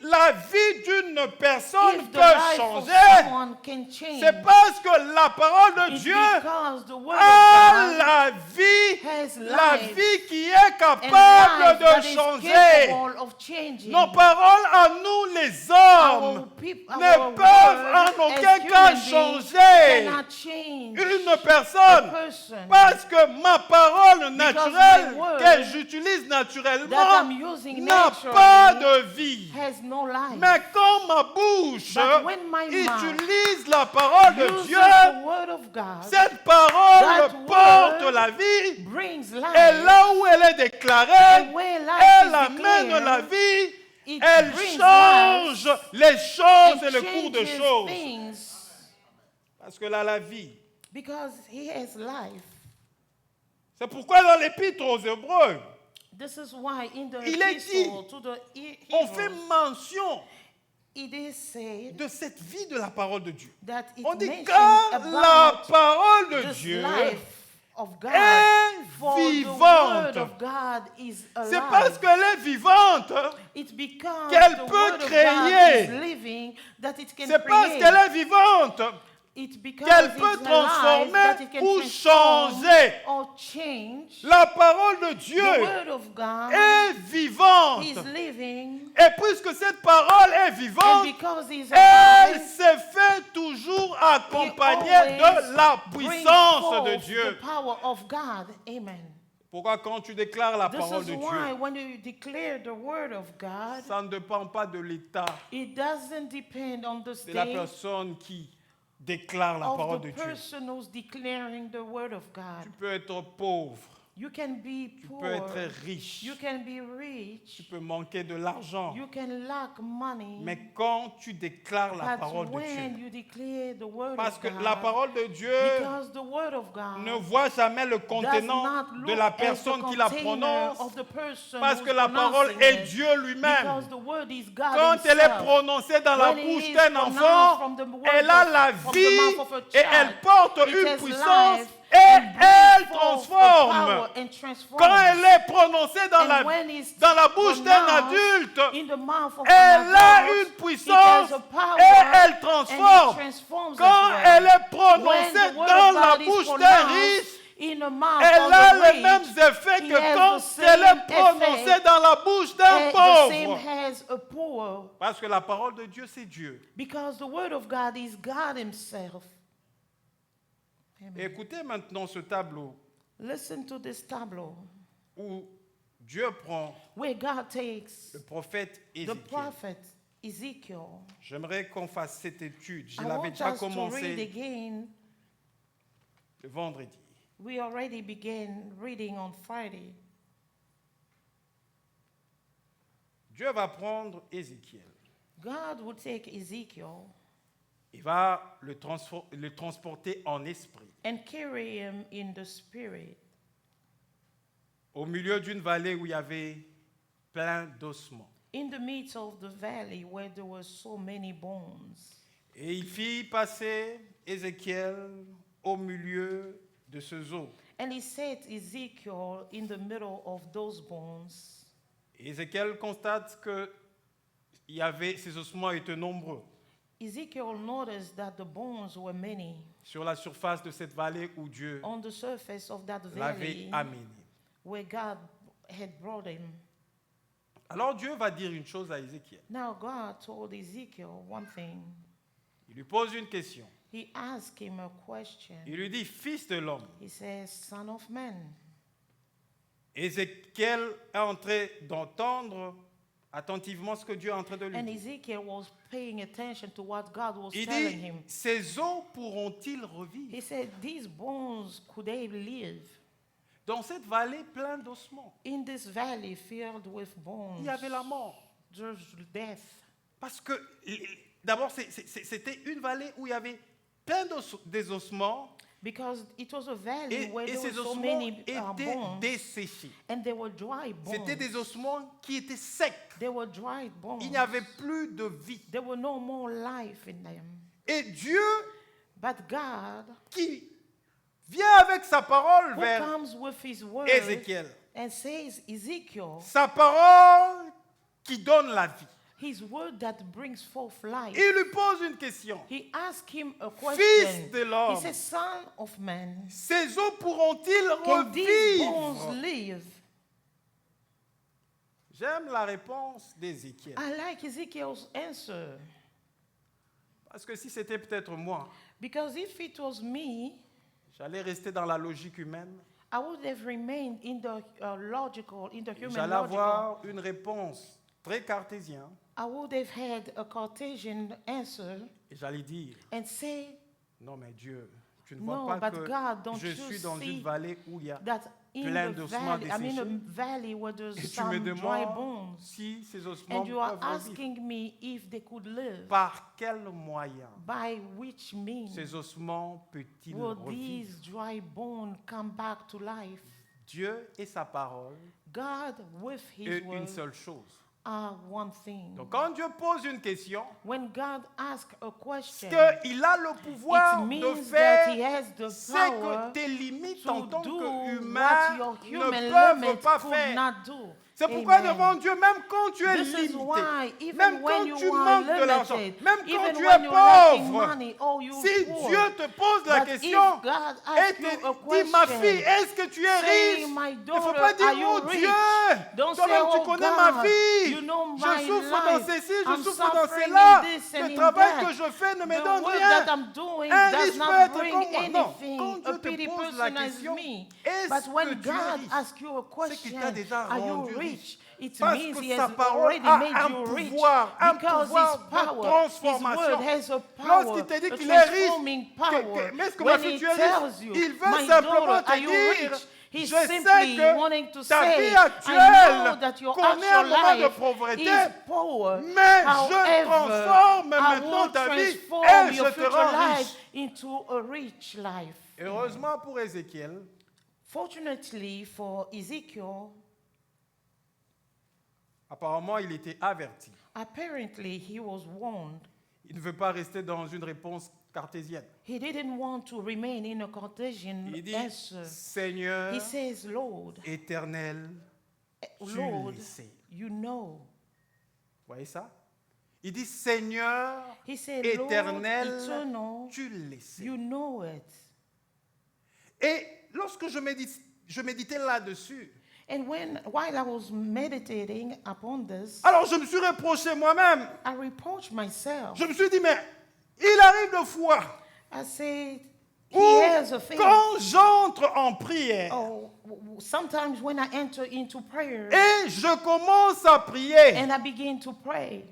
la vie d'une personne If the peut life of changer, someone can change, c'est parce que la parole de it's Dieu because the word a of God la vie, has la life vie qui est and capable life that de is changer. capable of changing. Nos paroles à nous, les hommes, ne peuvent en aucun cas changer cannot change une a personne. person. Parce que ma parole naturelle my word que j'utilise that naturellement I'm using n'a naturally pas de vie. has no life. Mais quand ma bouche But when my mouth utilise la parole de uses Dieu, the word of God, cette parole that porte word la vie. brings Et life. là où elle est déclarée, And where life elle is amène declared, la vie. it Elle brings change life les choses and et le cours de changes choses. things Parce que là, la vie. because he has life. C'est pourquoi dans l'épître aux Hébreux, This is why in the Il est dit, epistle to the on fait Hebrews, mention it is said de cette vie de la parole de Dieu. that it On dit mentions car la about parole de this Dieu, life of God. est For the vivante. word of God is c'est parce alive. qu'elle est vivante, It's because qu'elle the peut word of créer. God is living that it can c'est parce create. qu'elle est vivante It's because qu'elle it's peut alive transformer that it can ou transform changer. or change. La parole de The Dieu word of God est vivante. is living, Et puisque cette parole est and vivante, because he's elle alive, se fait toujours he accompagnée always de la brings puissance de forth Dieu. the power of God. Amen. Pourquoi quand tu déclares la This parole is de why Dieu, when you declare the word of God, ça ne dépend pas de l'état it doesn't depend on the de la state personne qui déclare la of parole the de Dieu. person who's declaring the word of God. Tu peux être pauvre, You can be tu poor, peux être riche, you can be tu rich, peux manquer de l'argent. you can lack money, Mais quand tu déclares la but parole de when Dieu, you declare the word parce of que God, la parole de Dieu because the word of God ne voit jamais le does contenant not de look la as the personne qui la container prononce, of the person parce who's que la parole pronouncing est it, Dieu lui-même. because the word is God Quand elle est himself. prononcée dans la When it bouche is d'un pronounced enfant, from the word elle a of- la from the vie mouth of a et child, elle porte it une has puissance life et and elle brings forth the transforme. power and transforms. Quand elle est prononcée dans And when it's dans la bouche d'un pronounced adulte, in the mouth of elle an a adult, une it puissance has a power et elle and transforme. it transforms Quand as well. elle est When prononcée the word dans of la God is bouche d'un pronounced riche, in the mouth elle of a the les rich, mêmes effets it que has quand the elle est same prononcée effect dans la bouche d'un and the same pauvre. has a poor, Parce que la parole de Dieu, c'est Dieu. because the word of God is God himself. Amen. Écoutez maintenant ce tableau Listen to this tableau où Dieu prend where God takes le prophète the Ézéchiel. prophet Ezekiel. J'aimerais qu'on fasse cette étude. Je I l'avais want déjà us to read commencé again. le vendredi. We already began reading on Friday. Dieu va prendre Ézéchiel. God will take Ezekiel Il va le transporter en esprit. and carry him in the spirit Au milieu d'une vallée où il y avait plein d'ossements. in the midst of the valley where there were so many bones. Et il fit passer Ézéchiel au milieu de ces os. And he set Ezekiel in the middle of those bones. Et Ézéchiel constate que ces ossements étaient nombreux Ezekiel noticed that the bones were many sur la surface de cette vallée où Dieu on the surface of that l'avait valley amené. where God had brought him. Alors Dieu va dire une chose à Ézéchiel. Now God told Ezekiel one thing. Il lui pose une question. He asked him a question. Il lui dit, fils de l'homme. He says, son of man. Ézéchiel est en train d'entendre attentivement ce que Dieu est en train de lui And dire. Ezekiel was paying attention to what God was Il telling dit, him. ces os pourront-ils revivre He said, these bones, could they live? dans cette vallée pleine d'ossements? In this valley filled with bones, Il y avait la mort. there's death. Parce que, d'abord, c'était une vallée où il y avait plein d'ossements Because it was a valley where et there were ces so ossements many étaient bones, desséchés. and they were dry bones. C'était des ossements qui étaient secs. They were dry bones. Il n'y avait plus de vie. There were no more life in them. Et Dieu, But God, qui vient avec sa parole who vers comes with his word Ézéchiel, and says, Ezekiel, sa parole qui donne la vie. his word that brings forth life. Il lui pose une question. He asked him a Fils question. de l'homme. He said, son of man, Ces os pourront-ils can these bones revivre? live? J'aime la réponse d'Ézéchiel. I like Ezekiel's answer. Parce que si c'était peut-être moi, Because if it was me, j'allais rester dans la logique humaine. I would have remained in the logical, in the human J'allais logical. avoir une réponse très cartésienne. I would have had a Cartesian answer Et j'allais dire, and say non mais Dieu, tu ne No, vois pas but que God, don't je you suis dans see une vallée où il y a... that in plein the d'ossements valley, I'm in a desséchés. valley where Et there's tu me some dry demandes bones. si ces ossements And you are peuvent revivre. asking me if they could live. Par quel moyen By which means ces ossements peuvent-ils will revivre? these dry bones come back to life? Dieu et sa parole God with his est une word seule chose. are one thing. Donc quand Dieu pose une question, When God asks a question, c'est qu'il a le pouvoir it de means that faire he has the ce power que tes limites to en tant do qu'humain what your ne human peuvent limits pas could faire. not do. C'est pourquoi Amen. devant Dieu, même quand tu es This is limité, why, even même when quand you tu are manques de l'argent, limited, même quand even tu when es you're lacking pauvre, money, or you si poor, Dieu te pose la but question if God et asks te you a dit, ma question, fille, est-ce que tu es say, riche? my Il ne daughter, faut pas dire, are you oh rich? Dieu, Don't say, toi-même tu oh connais God, ma vie, you know je my souffre dans life. ceci, je I'm souffre dans suffering cela, in this and le in travail that. que je fais ne me The donne work rien. that I'm doing Un does riche peut not être bring comme moi. Non, anything. quand Dieu A te pity pose la person as question, me. est-ce But que when tu es God riche? asks you a C'est qu'il question, t'a déjà are you rendu rich? riche. It Parce means que he sa has parole already a made un you rich. pouvoir Because his de power, his transformation. word has a Lorsqu'il power, te dit a qu'il est riche, transforming power. mais est-ce que ma When fille he tu es riche? tells you, Il veut my simplement daughter, te are you dire, rich? He's je sais simply que wanting to ta say, vie I know actuelle that your connaît un actual moment de life pauvreté, is poor. mais je However, transforme I maintenant will ta vie transform et je your te future rends life riche. into a rich life. Heureusement pour Ézéchiel, Fortunately for Ezekiel, apparemment il était averti. apparently he was warned. Il ne veut pas rester dans une réponse cartésienne. He didn't want to remain in a Cartesian Il dit, answer. Seigneur He says, Lord, éternel, tu Lord, le sais. you know. Vous voyez ça? Il dit, Seigneur He said, éternel, Lord, eternal, tu le sais. you know it. Et lorsque je méditais là-dessus, And while I was meditating upon this, alors je me suis reproché moi-même. I reproached myself. Je me suis dit, mais il arrive de fois I said, où, he has a faith. quand j'entre en prière Oh, sometimes when I enter into prayer et je commence à prier, and I begin to pray,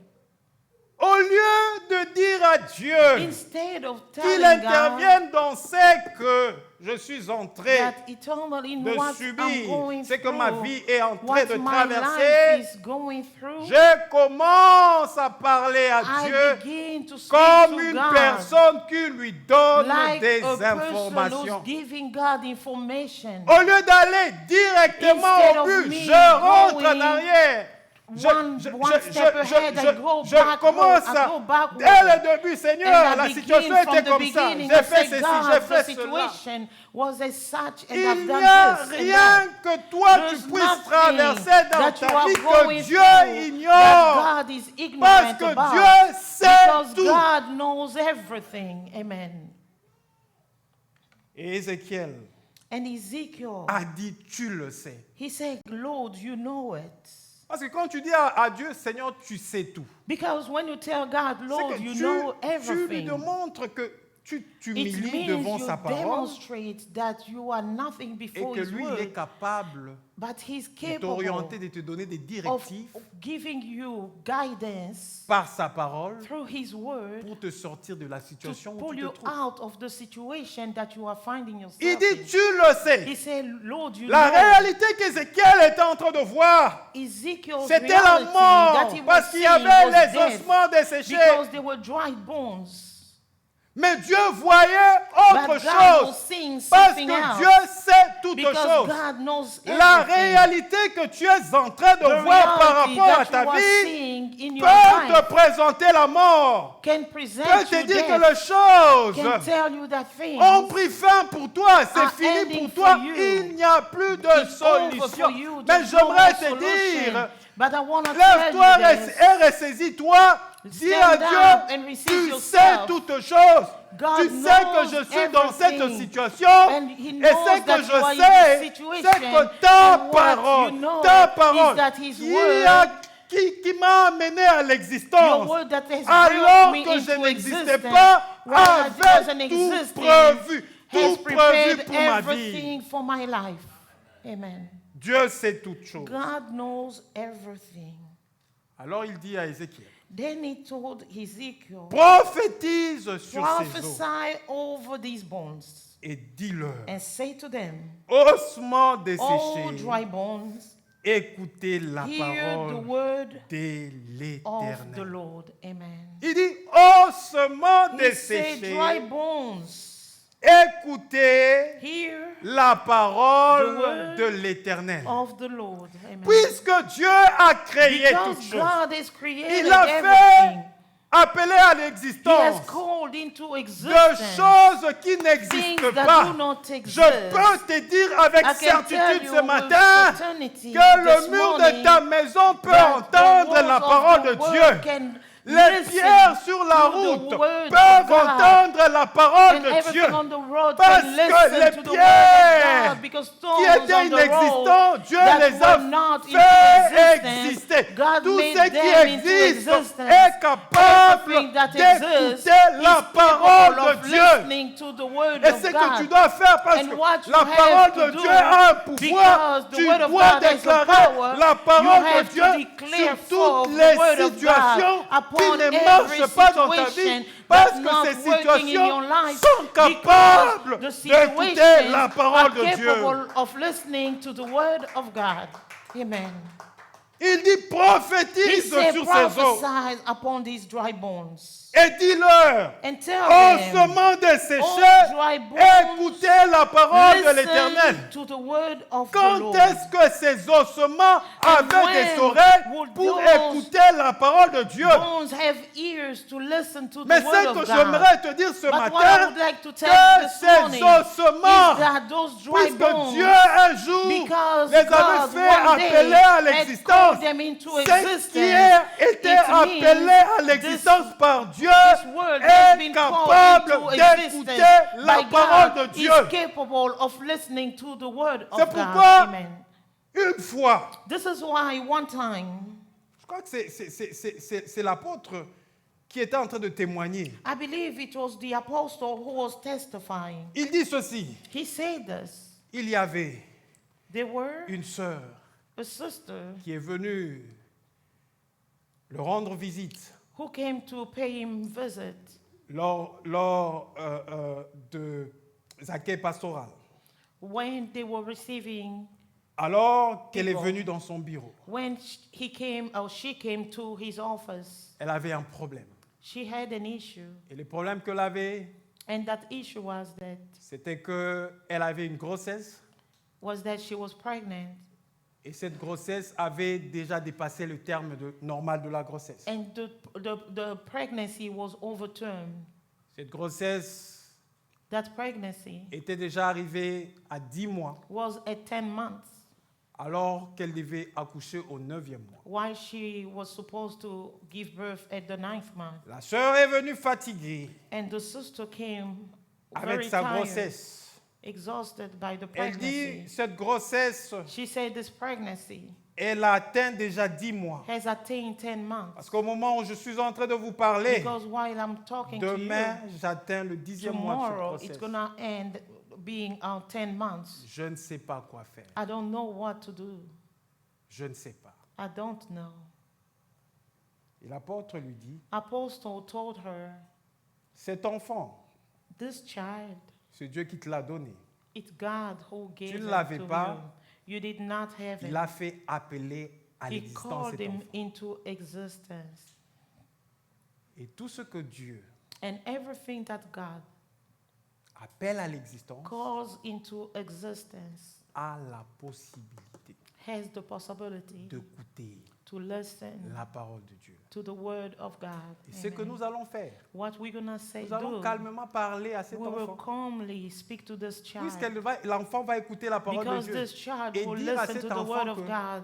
Au lieu de dire à Dieu instead of qu'il telling God intervienne dans ce que je suis en train that eternal in de what I'm subir, going ce que ma through, vie est en train what de my traverser, life is going through, je commence à parler à I Dieu begin to speak comme to une God personne qui lui donne like des a person informations. who's giving God information. Au lieu d'aller directement Instead au of but, me je rentre en going arrière. one step ahead, I go je back commence home, I go backward. dès le début, Seigneur, And I la begin situation from était the comme ça. beginning. J'ai I fait say, ceci, j'ai God, the fait cela. situation was as such, and Il I've n'y done a this and rien that. que toi tu There's puisses nothing traverser dans that you ta are vie going que Dieu through ignore. that God is Parce ignorant que about. Dieu sait Because tout. God knows everything. Amen. Et Ézéchiel And Ezekiel, a dit, tu le sais. he said, Lord, you know it. Parce que quand tu dis à Dieu, Seigneur, tu sais tout. Because when you tell God, C'est Lord, que you tu know lui everything, démontres que tu it t'humilies means devant you sa parole demonstrate that you are nothing et before que His lui, il est word, capable but He's de capable t'orienter, de te donner des of directives giving you guidance par sa parole through His word pour te sortir de la to situation où pull tu te you trouves. out of the situation that you are finding yourself Il dit, in. tu le sais. He said, Lord, you La know. réalité qu'Ézéchiel était en train de voir, Ezekiel's c'était la reality mort, that he parce was qu'il y seeing avait was les death ossements desséchés. because they were dry bones. Mais Dieu voyait autre But God was chose, seeing parce something que else. Dieu sait toutes Because choses. God knows La everything. réalité que tu es en train de The voir par reality rapport à that ta you are vie seeing in your peut te life présenter la mort, can present peut te you dire que death, les choses can tell you that things ont pris fin pour toi, are c'est fini ending pour toi, for you. il n'y a plus de It's over solution. for you. Mais There's no j'aimerais more te solution. dire, But I want to tell lève-toi you this. et ressaisis-toi, dis à Stand up and Dieu, receive tu yourself. sais toutes choses. God Tu sais que je knows suis dans cette everything. situation And He et knows ce que that you are je in sais, this situation. c'est que ta And what parole, you know ta is parole that His qui word, qui m'a amené à your l'existence, word that has alors brought me que je into n'existais existence, pas, while I wasn't avait tout existing, prévu, has tout prévu prepared pour ma vie. everything for my life. Amen. Dieu sait toutes choses. God knows everything. Alors il dit à Ézéchiel, Then He told Ezekiel, prophétise sur ces os prophesy over these bones et dis-leur, and say to them, ossements all desséchés, dry bones, écoutez la hear the parole word de of the l'Éternel. Lord. Amen. Il dit, ossements He said, desséchés, dry bones, écoutez hear la the parole word de l'Éternel. of the Lord. Amen. Puisque Dieu a créé toutes Because choses, God has created il a everything. fait appeler à He has l'existence called into de existence choses qui things n'existent that pas. do not Je exist. peux te dire avec I can tell certitude you ce with matin certainty que le this mur morning de ta maison peut that the entendre walls la of parole the de word Dieu. can Les listen pierres sur la to the route word of peuvent God. entendre la parole And de Dieu. everything on the road Parce can que listen les to the pierres word of God because qui stones étaient on the road inexistants, Dieu that les a were not into fait existence, exister. God Tout made ce qui them into existe existence. est capable Everything that exists d'écouter la is parole capable de of Dieu. listening to the word Et of ce que tu God. dois faire, parce And que what you la have parole to de do, Dieu a un pouvoir, because the tu word of dois God has a déclarer power, la you parole de have to Dieu declare sur forth toutes the les word of situations God qui upon ne every marchent pas dans ta situation vie, parce that's que not ces working in your situations life, sont capables because the d'écouter situations la are parole de Dieu. capable of listening to the word of God. Amen. Il dit He prophétise said, sur ces eaux prophesy upon these dry bones. et dis-leur, And tell them, ossements desséchés, all dry bones, écoutez la parole de l'Éternel. listen to the word of the Quand Lord. est-ce que ces ossements avaient des when oreilles would pour those écouter la parole de Dieu? Bones have ears to listen to the Mais word ce of que God. j'aimerais te dire ce But what I matin, would like to tell que you this ces morning ossements, is that those dry puisque bones, Dieu un jour because les avait God fait one day appeler à had l'existence, called them into ce qui existence, était it appelé means à l'existence par Dieu this word has est been capable called into d'écouter existence la by parole God, de Dieu. is capable of listening to the word C'est of pourquoi- God. Amen. Une fois, This is why one time, je crois que c'est l'apôtre qui était en train de témoigner. I believe it was the apostle who was testifying. Il dit ceci, He said this. il y avait There were une sœur a sister qui est venue le rendre visite who came to pay him visit lors de accueils pastoral. when they were receiving, Alors qu'elle est People. venue dans son bureau, when he came or she came to his office, elle avait un problème. she had an issue. Et le problème qu'elle avait, And that issue c'était qu'elle avait une grossesse was that she was pregnant. et cette grossesse avait déjà dépassé le terme normal de la grossesse. And the pregnancy was overturned. Cette grossesse That pregnancy était déjà arrivée à 10 mois was at 10 months, alors qu'elle devait accoucher au 9e mois. while she was supposed to give birth at the 9th month. La sœur est venue fatiguée And the sister came avec very sa tired, grossesse. exhausted by the Elle dit, pregnancy. cette grossesse, She said this pregnancy elle a atteint déjà 10 mois. has attained 10 months. Parce qu'au moment où je suis en train de vous parler, Because while I'm talking demain, to j'atteins le 10e you, mois de tomorrow cette it's grossesse. going to end being 10 months. Je ne sais pas quoi faire. I don't know what to do. Je ne sais pas. I don't know. Et l'apôtre lui dit, Apostle told her, cet enfant, this child, c'est Dieu qui te l'a donné. it's God who gave Tu ne it l'avais to pas. you. You did not have Il it. a fait appeler à He l'existence called cet him enfant. into existence. Et tout ce que Dieu And everything that God appelle à l'existence calls into existence a la possibilité has the possibility d'écouter to listen la parole de Dieu. to the word of God. Et c'est ce que Amen. nous allons faire. What we're going to say, Nous allons do, calmement parler à cet we will enfant. calmly speak to this child. L'enfant va écouter la parole de Because Dieu. this child Et will dire à listen cet to the word enfant of que God.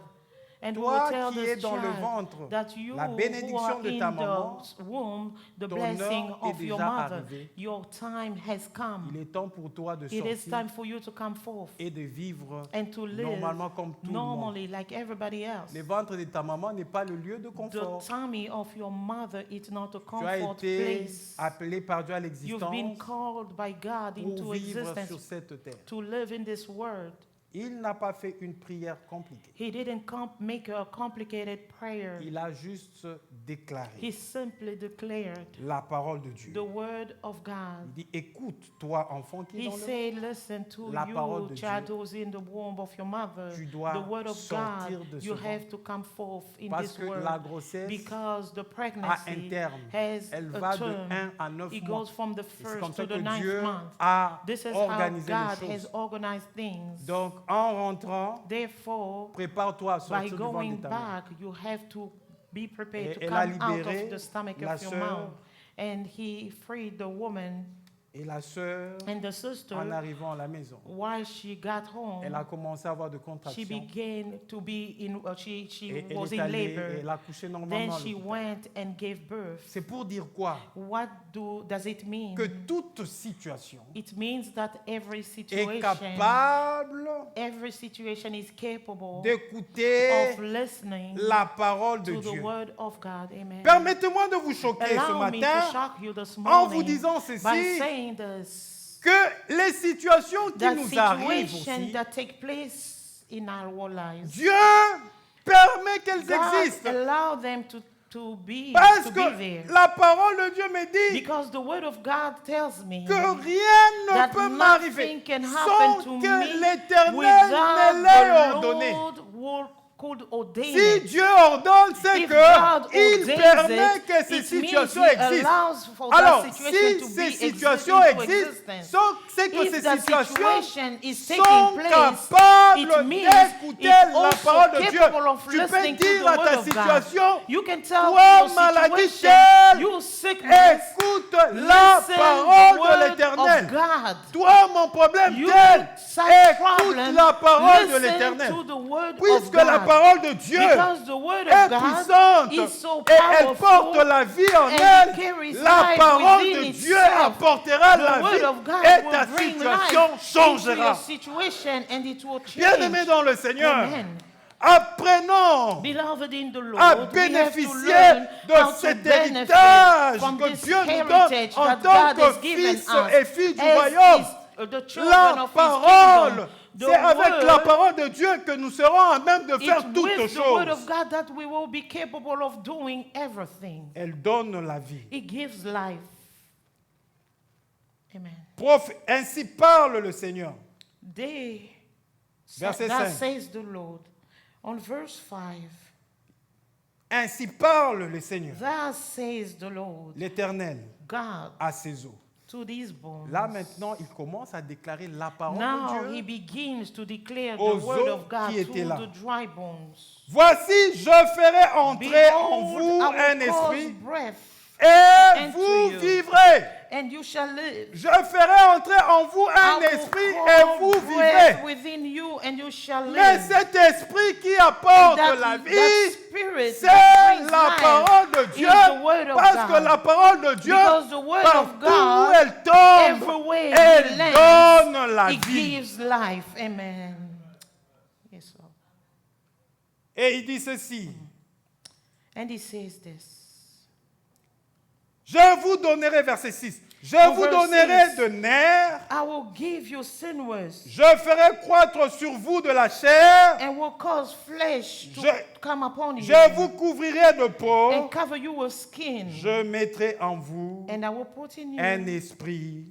And we will toi tell qui es this dans le child ventre, that you la who bénédiction are de in ta maman, the womb, the ton blessing heure est of your déjà mother, arrivée. your time has come. Il est temps pour toi de It is sortir time for you to come forth et de vivre and to live normalement comme tout le monde. normally like everybody else. Le ventre de ta maman n'est pas le lieu de The confort. tummy of your mother is not a Tu as comfort été place. appelé par Dieu à You've been l'existence called by God pour into vivre sur existence cette terre. to live in this world. Il n'a pas fait une prière compliquée. He didn't make a complicated prayer. Il a juste déclaré He simply declared la parole de Dieu. the word of Il God. dit, écoute, toi, enfant qui est He dans le said, listen to La parole you, de child Dieu. who's in the womb of your mother. Tu dois The word of sortir God, de ce you ventre. have to come forth in Parce this que world. la grossesse Because the a un pregnancy terme. has Elle a va de term. 1 à 9 It mois. goes from the Et c'est comme first ça to the que 9th Dieu month. a This is how organisé God les has choses. organized things. Donc, en rentrant, Therefore, prépare-toi à by sortir du ventre going de ta mère. back, you have to be prepared Et to elle a come out libéré of the stomach la of your sœur. mouth. And he freed the woman Et la sœur, and the sister. en arrivant à la maison, While she got home, elle a commencé à avoir de she contractions. began to be in. She Et elle was est in allée et labor. elle a couché Then normalement. à she l'hôpital. went and gave birth. C'est pour dire quoi? What does it mean? Que toute situation It means that every est situation, capable is capable d'écouter of listening la parole de to the Dieu. word of God. Amen. Permettez-moi de vous choquer ce Allow me to matin shock you this en vous morning disant by ceci, saying this. que les situations qui That nous arrivent situation aussi, that take place in our lives, Dieu permet qu'elles God existent. allow them to be Parce to be que there. la parole de Dieu me dit Because the word of God tells me que rien ne that peut m'arriver nothing can sans happen to que me l'Éternel without ne l'ait the ordonné. Lord could ordain Si it. Dieu ordonne, c'est If God qu'il ordains permet it, que ces it means situations He existent. allows for Alors, that situation si to ces be situations into existent, existence. c'est que If ces the situations situation is taking sont place, capables it means d'écouter it's la also parole de Dieu. capable of Tu peux listening to dire the à word ta of God. situation, You can tell toi, your maladie situation, telle, you sickness, écoute la listen parole the de word l'Éternel. of God. Toi, mon problème You tel, such écoute problem, la parole de listen l'Éternel. to the word Puisque of la God. parole de Dieu Because the word est of God puissante is so et elle powerful, porte la vie en and elle, carries la life parole within de Dieu itself. apportera The la word vie of God et will ta bring situation life into changera. your situation and it will change. Bien-aimés dans le Seigneur, Amen. apprenons Beloved in the Lord, à we have to bénéficier learn de how to cet benefit héritage from que this Dieu nous donne heritage en that tant God has que given fils us et filles du as royaume. the children La of His parole kingdom. C'est avec word, la parole de Dieu que nous serons à même de faire it's toutes with the word choses. of God that we will be capable of doing everything. Elle donne la vie. It gives life. Amen. Ainsi parle le Seigneur. Verset That 5. says the Lord. On verse 5. Ainsi parle le Seigneur, That says the Lord, l'Éternel, God, à ses eaux. to these bones. Là maintenant, il commence à déclarer la parole Now de he Dieu. begins to declare the aux word eaux of God qui to étaient là. the dry bones. Voici, je ferai entrer en Behold, vous I un will cause esprit breath, et enter vous you. vivrez. and you shall live. Je ferai entrer en vous un I will esprit et call vous breath vivrez. within you, and you shall Mais live. cet esprit qui apporte That- la that vie, spirit c'est that brings la life parole de Dieu. is the word of Parce que God. la parole de Dieu, Because the word of partout God, où elle tombe, everywhere elle it lands, donne la it vie. gives life. Amen. Yes, Lord. Et il dit ceci. And he says this. Je vous donnerai, verset 6, je vous verse donnerai 6. de nerfs, I will give you sinews je ferai croître sur vous de la chair, and will cause flesh to Je- come upon you je vous couvrirai de peau, and cover you with skin. je mettrai en vous And I will put in you un esprit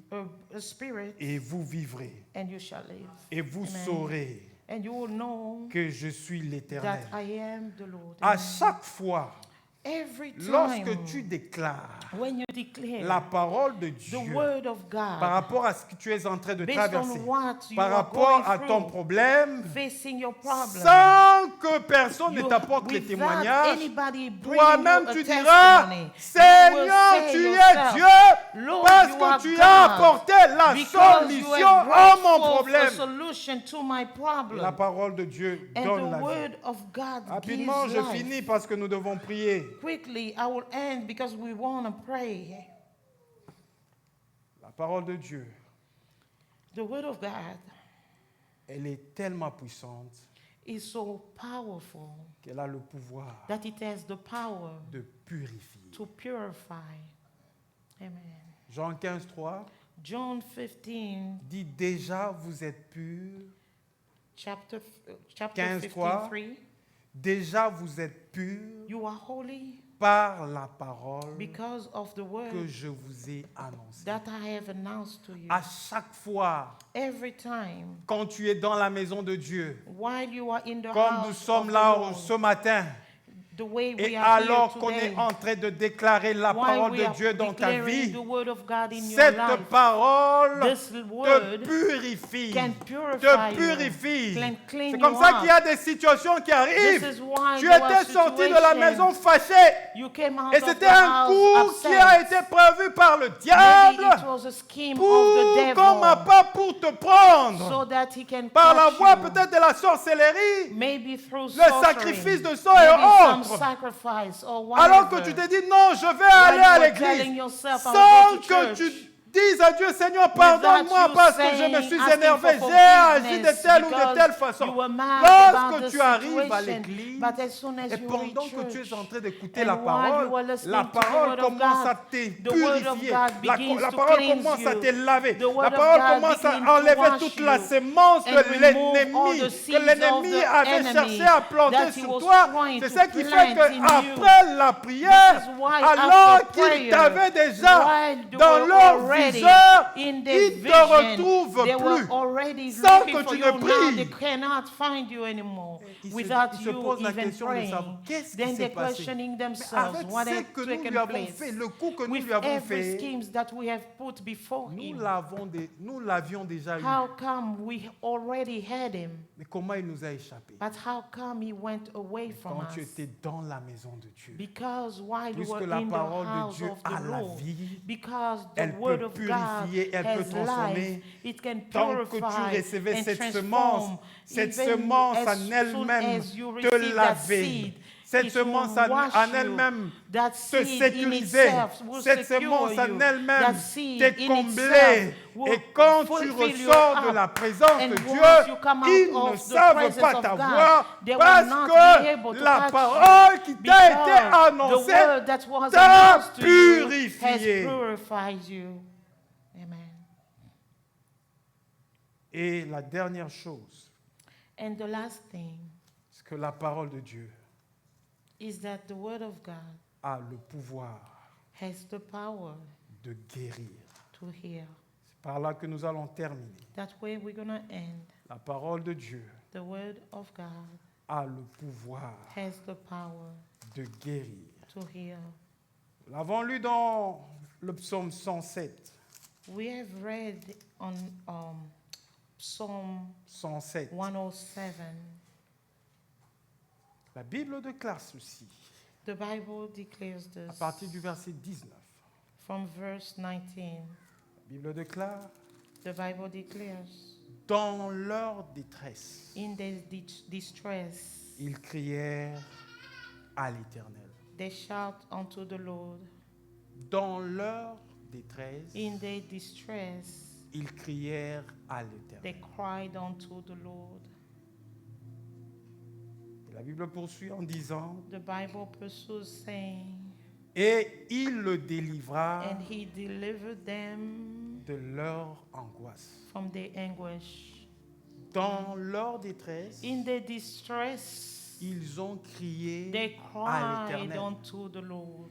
a spirit, et vous vivrez. and you shall live. Et vous Amen. saurez And you will know que je suis l'Éternel. that I am the Lord. À Amen. chaque fois, Every time lorsque tu déclares when you declare la parole de the Dieu word of God par rapport à ce que tu es en train de based traverser, on what you par are rapport going à ton through, problème, facing your problem, sans que personne ne you- t'apporte les without témoignages, anybody bringing toi-même you a tu diras, testimony, Seigneur, you will say tu es yourself, Dieu, Lord, parce you que are tu God, as apporté la because you solution have à brought mon forth a problème. solution to my problem. La parole de Dieu And donne the la vie. word of God Rapidement, gives je life. finis parce que nous devons prier. Quickly, I will end because we want to pray. La parole de Dieu, The word of God elle est tellement puissante is so powerful qu'elle a le pouvoir that it has the power de purifier. to purify. Amen. Jean 15, 3 John 15, dit déjà vous êtes purs, chapter 15, 15, 3. 3. déjà vous êtes purs You are holy par la parole because of the que word je vous ai annoncée. that I have announced to you. À chaque fois, Every time, quand tu es dans la maison de Dieu, while you are in the comme house nous sommes of là the Lord, ce matin, the way we et are alors here qu'on today, est en train de déclarer la while parole we de are Dieu dans ta declaring vie, the word of God in your cette life, parole this te word purifie. can Te purify purifie. you, can clean C'est comme you ça up. qu'il y a des situations qui This arrivent. is why Tu there are étais sorti de la situations maison fâché. you came out Et of c'était the un house coup qui upset. a été prévu par le Maybe diable it was a scheme of the pour, devil comme appât pour te prendre. so that he can Par la catch voie you. peut-être de la sorcellerie. Maybe through le sacrifice de sang et maybe some autres. sacrifice or Alors que whatever. tu te dis non, je vais While aller à you were telling l'église. yourself, I will Sans go to que church. tu dises à Dieu, Seigneur, pardonne-moi you parce que je me saying, suis asking énervé. for J'ai agi de forgiveness telle ou de because telle façon. you were mad about Lorsque the tu arrives à situation, l'église but as soon as et you pendant reach que tu es church, en train d'écouter and la while parole, you are listening la to the parole word of commence à God, te the word of purifier. God La begins to parole cleanse commence à you. te laver. The word La of parole God commence begins à to enlever wash toute you la sémence and de remove all l'ennemi the que seeds l'ennemi of the avait enemy cherché à planter that he sur was toi. trying C'est to ce qui fait plant in qu'après la prière, This is why alors after qu'il prayer, t'avait déjà while they dans were leur already viseur, in the ils te vision, retrouvent they were plus. already Sans looking que for tu you. ne Now pries. they cannot find you anymore Il without se you pose la even question de praying. savoir qu'est-ce qui Then s'est they're passé. questioning Mais themselves avec what ce has que nous taken lui avons place. fait, le coup que nous With lui avons every fait, schemes that we have put before nous him, l'avions déjà eu. how come we already had him, Mais comment il nous a échappé? but how come he went away from Quand tu us? étais dans la maison de Dieu. Because while you Puisque were la in the parole de house Dieu of a the la Lord, vie, because the elle word peut of God purifier, elle peut has transformer. life, it can Tant que tu purify recevais and cette transform. semence, cette Even semence as en soon elle-même as you te receive that lavait. seed, Cette it will semence wash en you. elle-même That te seed in sécurisait. itself will Cette secure semence you. en elle-même That seed t'est in comblée. itself will Et quand tu fulfill you ressors de up. la présence And de once Dieu, you come out ils ne of the savent presence pas of t'avoir God, they will parce not be able que to la touch parole qui you t'a été because the annoncée word that was t'a announced to you has purifié. purified you. Amen. Et la dernière chose, And the last thing c'est que la parole de Dieu is that the word of God a le pouvoir has the power de guérir. to heal. C'est par là que nous allons terminer. That way we're going to end. La parole de Dieu The word of God a le pouvoir has the power de guérir. to heal. Nous l'avons lu dans le psaume 107. We have read on Psalm 107. 107. La Bible déclare ceci, The Bible declares à this partir du verset 19. from verse 19. La Bible déclare, The Bible declares, dans leur détresse, in their distress, ils crièrent à l'Éternel. they shout unto the Lord. Dans leur détresse, In their distress, ils crièrent à they l'Éternel. cried unto the Lord. Et la Bible poursuit en disant, The Bible pursues, saying, et il le délivra and he delivered them de leur angoisse. from their anguish. Dans leur détresse, In their distress, ils ont crié they à cried l'Éternel. unto the Lord.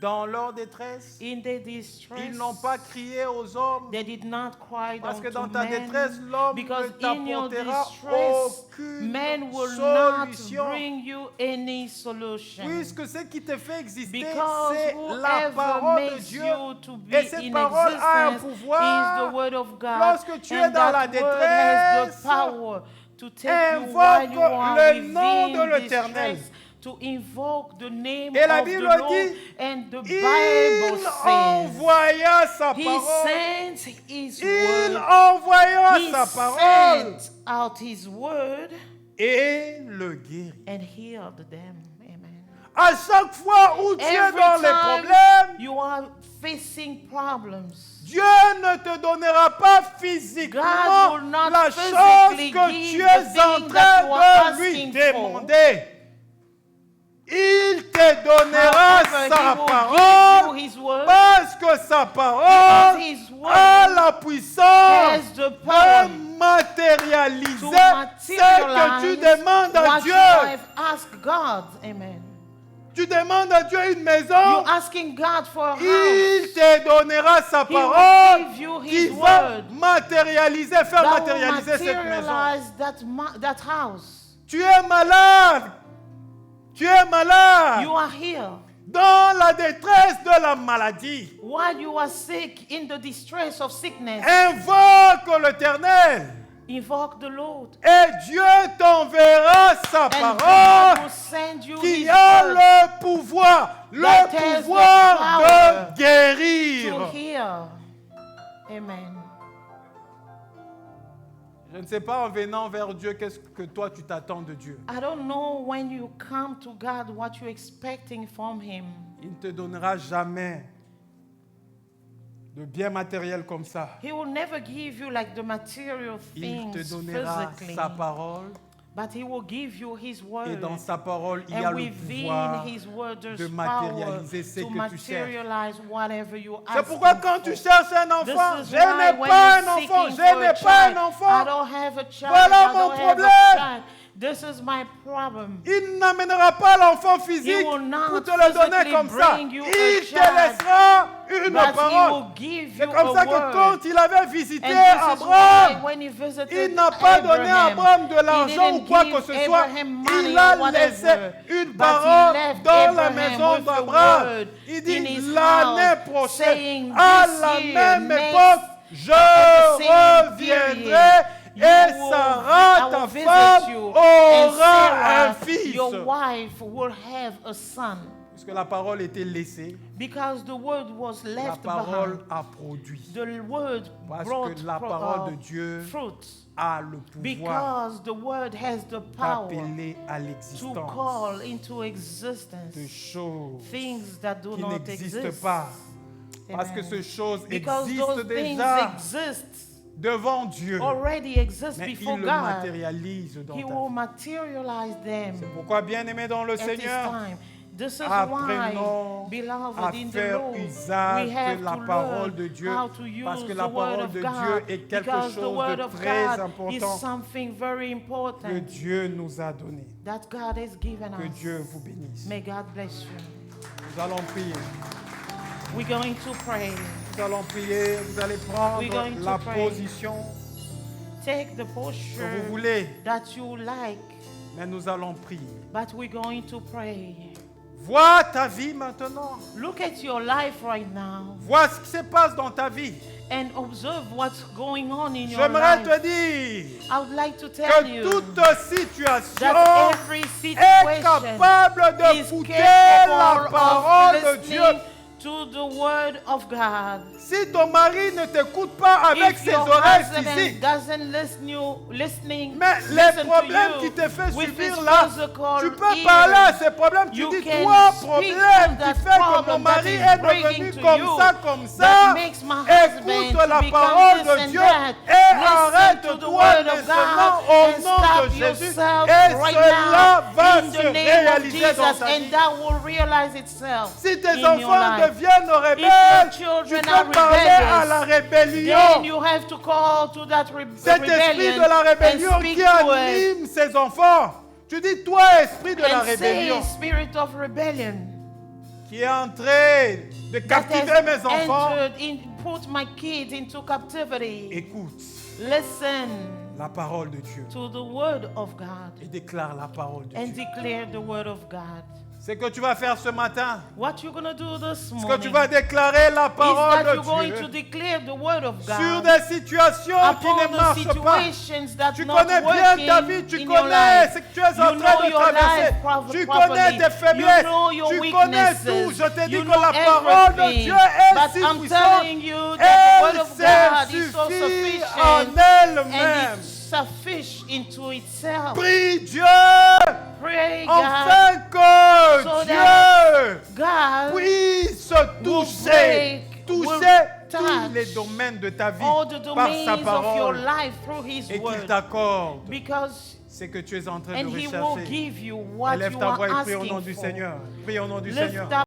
Dans leur détresse, In their distress, ils n'ont pas crié aux hommes, they did not cry parce que unto dans ta men, détresse, l'homme because ne in your t'apportera distress, aucune men will not solution. bring you any solution. Puisque ce qui te fait exister, Because c'est la whoever parole de makes Dieu. you to be Et cette in parole a un existence is pouvoir. the word of God. Lorsque tu es And dans la that word has détresse, the power to take you while you invoque are le nom de within l'Éternel. distress, to invoke the name Et la of the Bible Lord. dit, And the il Bible says, envoya sa He parole. sent His Il word. envoya He sa parole sent out His word et le guérit. and healed them. Amen. À chaque fois où tu es Every dans les time problèmes, you are facing problems, Dieu ne te donnera pas physiquement God will not la chose physically que give tu the es en thing that you are train de lui asking for. demander. Il te donnera However, sa He will parole give you His word parce que sa because parole His a word la puissance has the de power matérialiser to ce que tu materialize demandes à what you Dieu. have asked God. Amen. Tu demandes à Dieu une maison, You're asking God for a house. il te donnera sa He will parole give you qui His va word matérialiser, faire that will matérialiser cette maison. materialize that house. Tu es malade. Tu es malade. You are here. Dans la détresse de la maladie, While you are sick, in the distress of sickness, invoque l'Éternel invoke the Lord. et Dieu t'enverra sa And God parole will send you qui His a word le pouvoir that has the de power guérir. to heal. Amen. Je ne sais pas en venant vers Dieu, qu'est-ce que toi tu t'attends de Dieu. I don't know when you come to God what you're expecting from Him. Il ne te donnera jamais de biens matériels comme ça. He will never give you like the material Il things te donnera physically, sa parole but He will give you His et word. dans sa parole, il y a And le within pouvoir His word, there's de power matérialiser ce to que tu cherches. materialize whatever you ask. C'est pourquoi quand tu cherches un enfant, This is je why n'ai when pas you're un enfant, seeking je for n'ai a pas un child, I enfant. don't have a child. Voilà I mon don't have a problème. child. This is my problem. Il n'amènera pas l'enfant physique He will not pour te le donner physically comme ça. bring you a Il te child, laissera une But He parole. will give C'est you comme ça a que word. quand il avait visité And this is why Abraham, when He visited il n'a pas donné à Abraham de he l'argent ou didn't quoi give que ce soit. Abraham money Il or a whatever, laissé une but parole he left dans la Abraham maison with a d'Abraham. word Il in dit his l'année house, prochaine, saying, à this la year, même next- époque, je at the same reviendrai period, et I Sarah, will ta visit femme, you, and aura un Sarah, fils. your wife, will have a son. Puisque la parole était laissée, Because the word was la left parole behind. a produit. The word Parce brought que la parole de Dieu fruit. a le pouvoir Because the word has the power d'appeler à to l'existence call into existence de choses things that do qui not n'existent exist. pas. Parce que Amen. ces choses Because existent those things déjà exist, devant Dieu. already exist Mais il before le God. matérialise dans He ta will vie. materialize them C'est pourquoi, bien-aimé dans le at His Seigneur, time. This is apprenons why, beloved, à in the faire Lord, usage we have de la to parole de learn Dieu, how to use parce que the la word parole of de God, Dieu est quelque because the chose word de of très God is important something very que important Dieu nous a donné. that God has given Que us. Dieu vous bénisse. May God bless you. Nous allons prier. We're going to pray. Nous allons prier. Vous allez prendre We're going to la pray. position Take the que posture vous voulez, that you like, mais nous allons prier. but we're going to pray. Vois ta vie maintenant. Look at your life right now Vois ce qui se passe dans ta vie. and observe what's going on in your J'aimerais life. te dire I would like to tell que you toute situation that every est situation capable de is écouter la capable parole of de listening Dieu. to the word of God. Si ton mari ne t'écoute pas avec If ses your oreilles husband physiques, doesn't listening, mais listen les to problèmes you qui te fait with subir his là, physical tu peux ears, parler à ces problèmes. Tu you dis, can toi, speak problème to qui that fait que mon problem that mari is est bringing devenu to comme you, ça, that makes my husband écoute to la become parole this de and Dieu that. et Listen to the arrête-toi word of maintenant God au and nom stop de Jésus yourself et right cela now va in se the name of réaliser dans Jesus, ta vie. and that will realize itself Si tes in your enfants life. deviennent If rebelles, your tu children peux are parler à la rebellious, rébellion. then you have to call to that Cet esprit rebellion de la and rébellion speak qui to it anime ses enfants. Tu dis, toi, esprit de la and say, rébellion, spirit of rebellion qui est en train de that captiver mes has enfants, entered in, put my kids into captivity. écoute Listen la parole de Dieu to the word of God et déclare la parole de and Dieu. declare the word of God. Ce que tu vas faire ce matin, What you're going to do this ce que morning tu vas déclarer la is parole that de you're going to Dieu declare the word of sur God des situations qui upon ne the marchent pas. situations that Tu not connais bien ta vie, working tu in your connais life. ce que tu es en You train know de your traverser. life Tu properly. connais tes faiblesses, You know your tu connais tout. weaknesses. Je te dis You que know la parole de everything. Dieu est But si I'm puissante. telling you that the word Elle of God is so suffit sufficient en and elle-même. it's sufficient into itself. Prie Dieu Pray God, afin que so Dieu God puisse break, toucher will tous touch les domaines de ta vie all the par domains sa of your parole life through His et qu'il word, t'accorde because ce que tu es en train and de He will rechercher. give you what Élève you ta are voix et prie au nom asking du for. Seigneur. Prie au nom du Lift Seigneur. up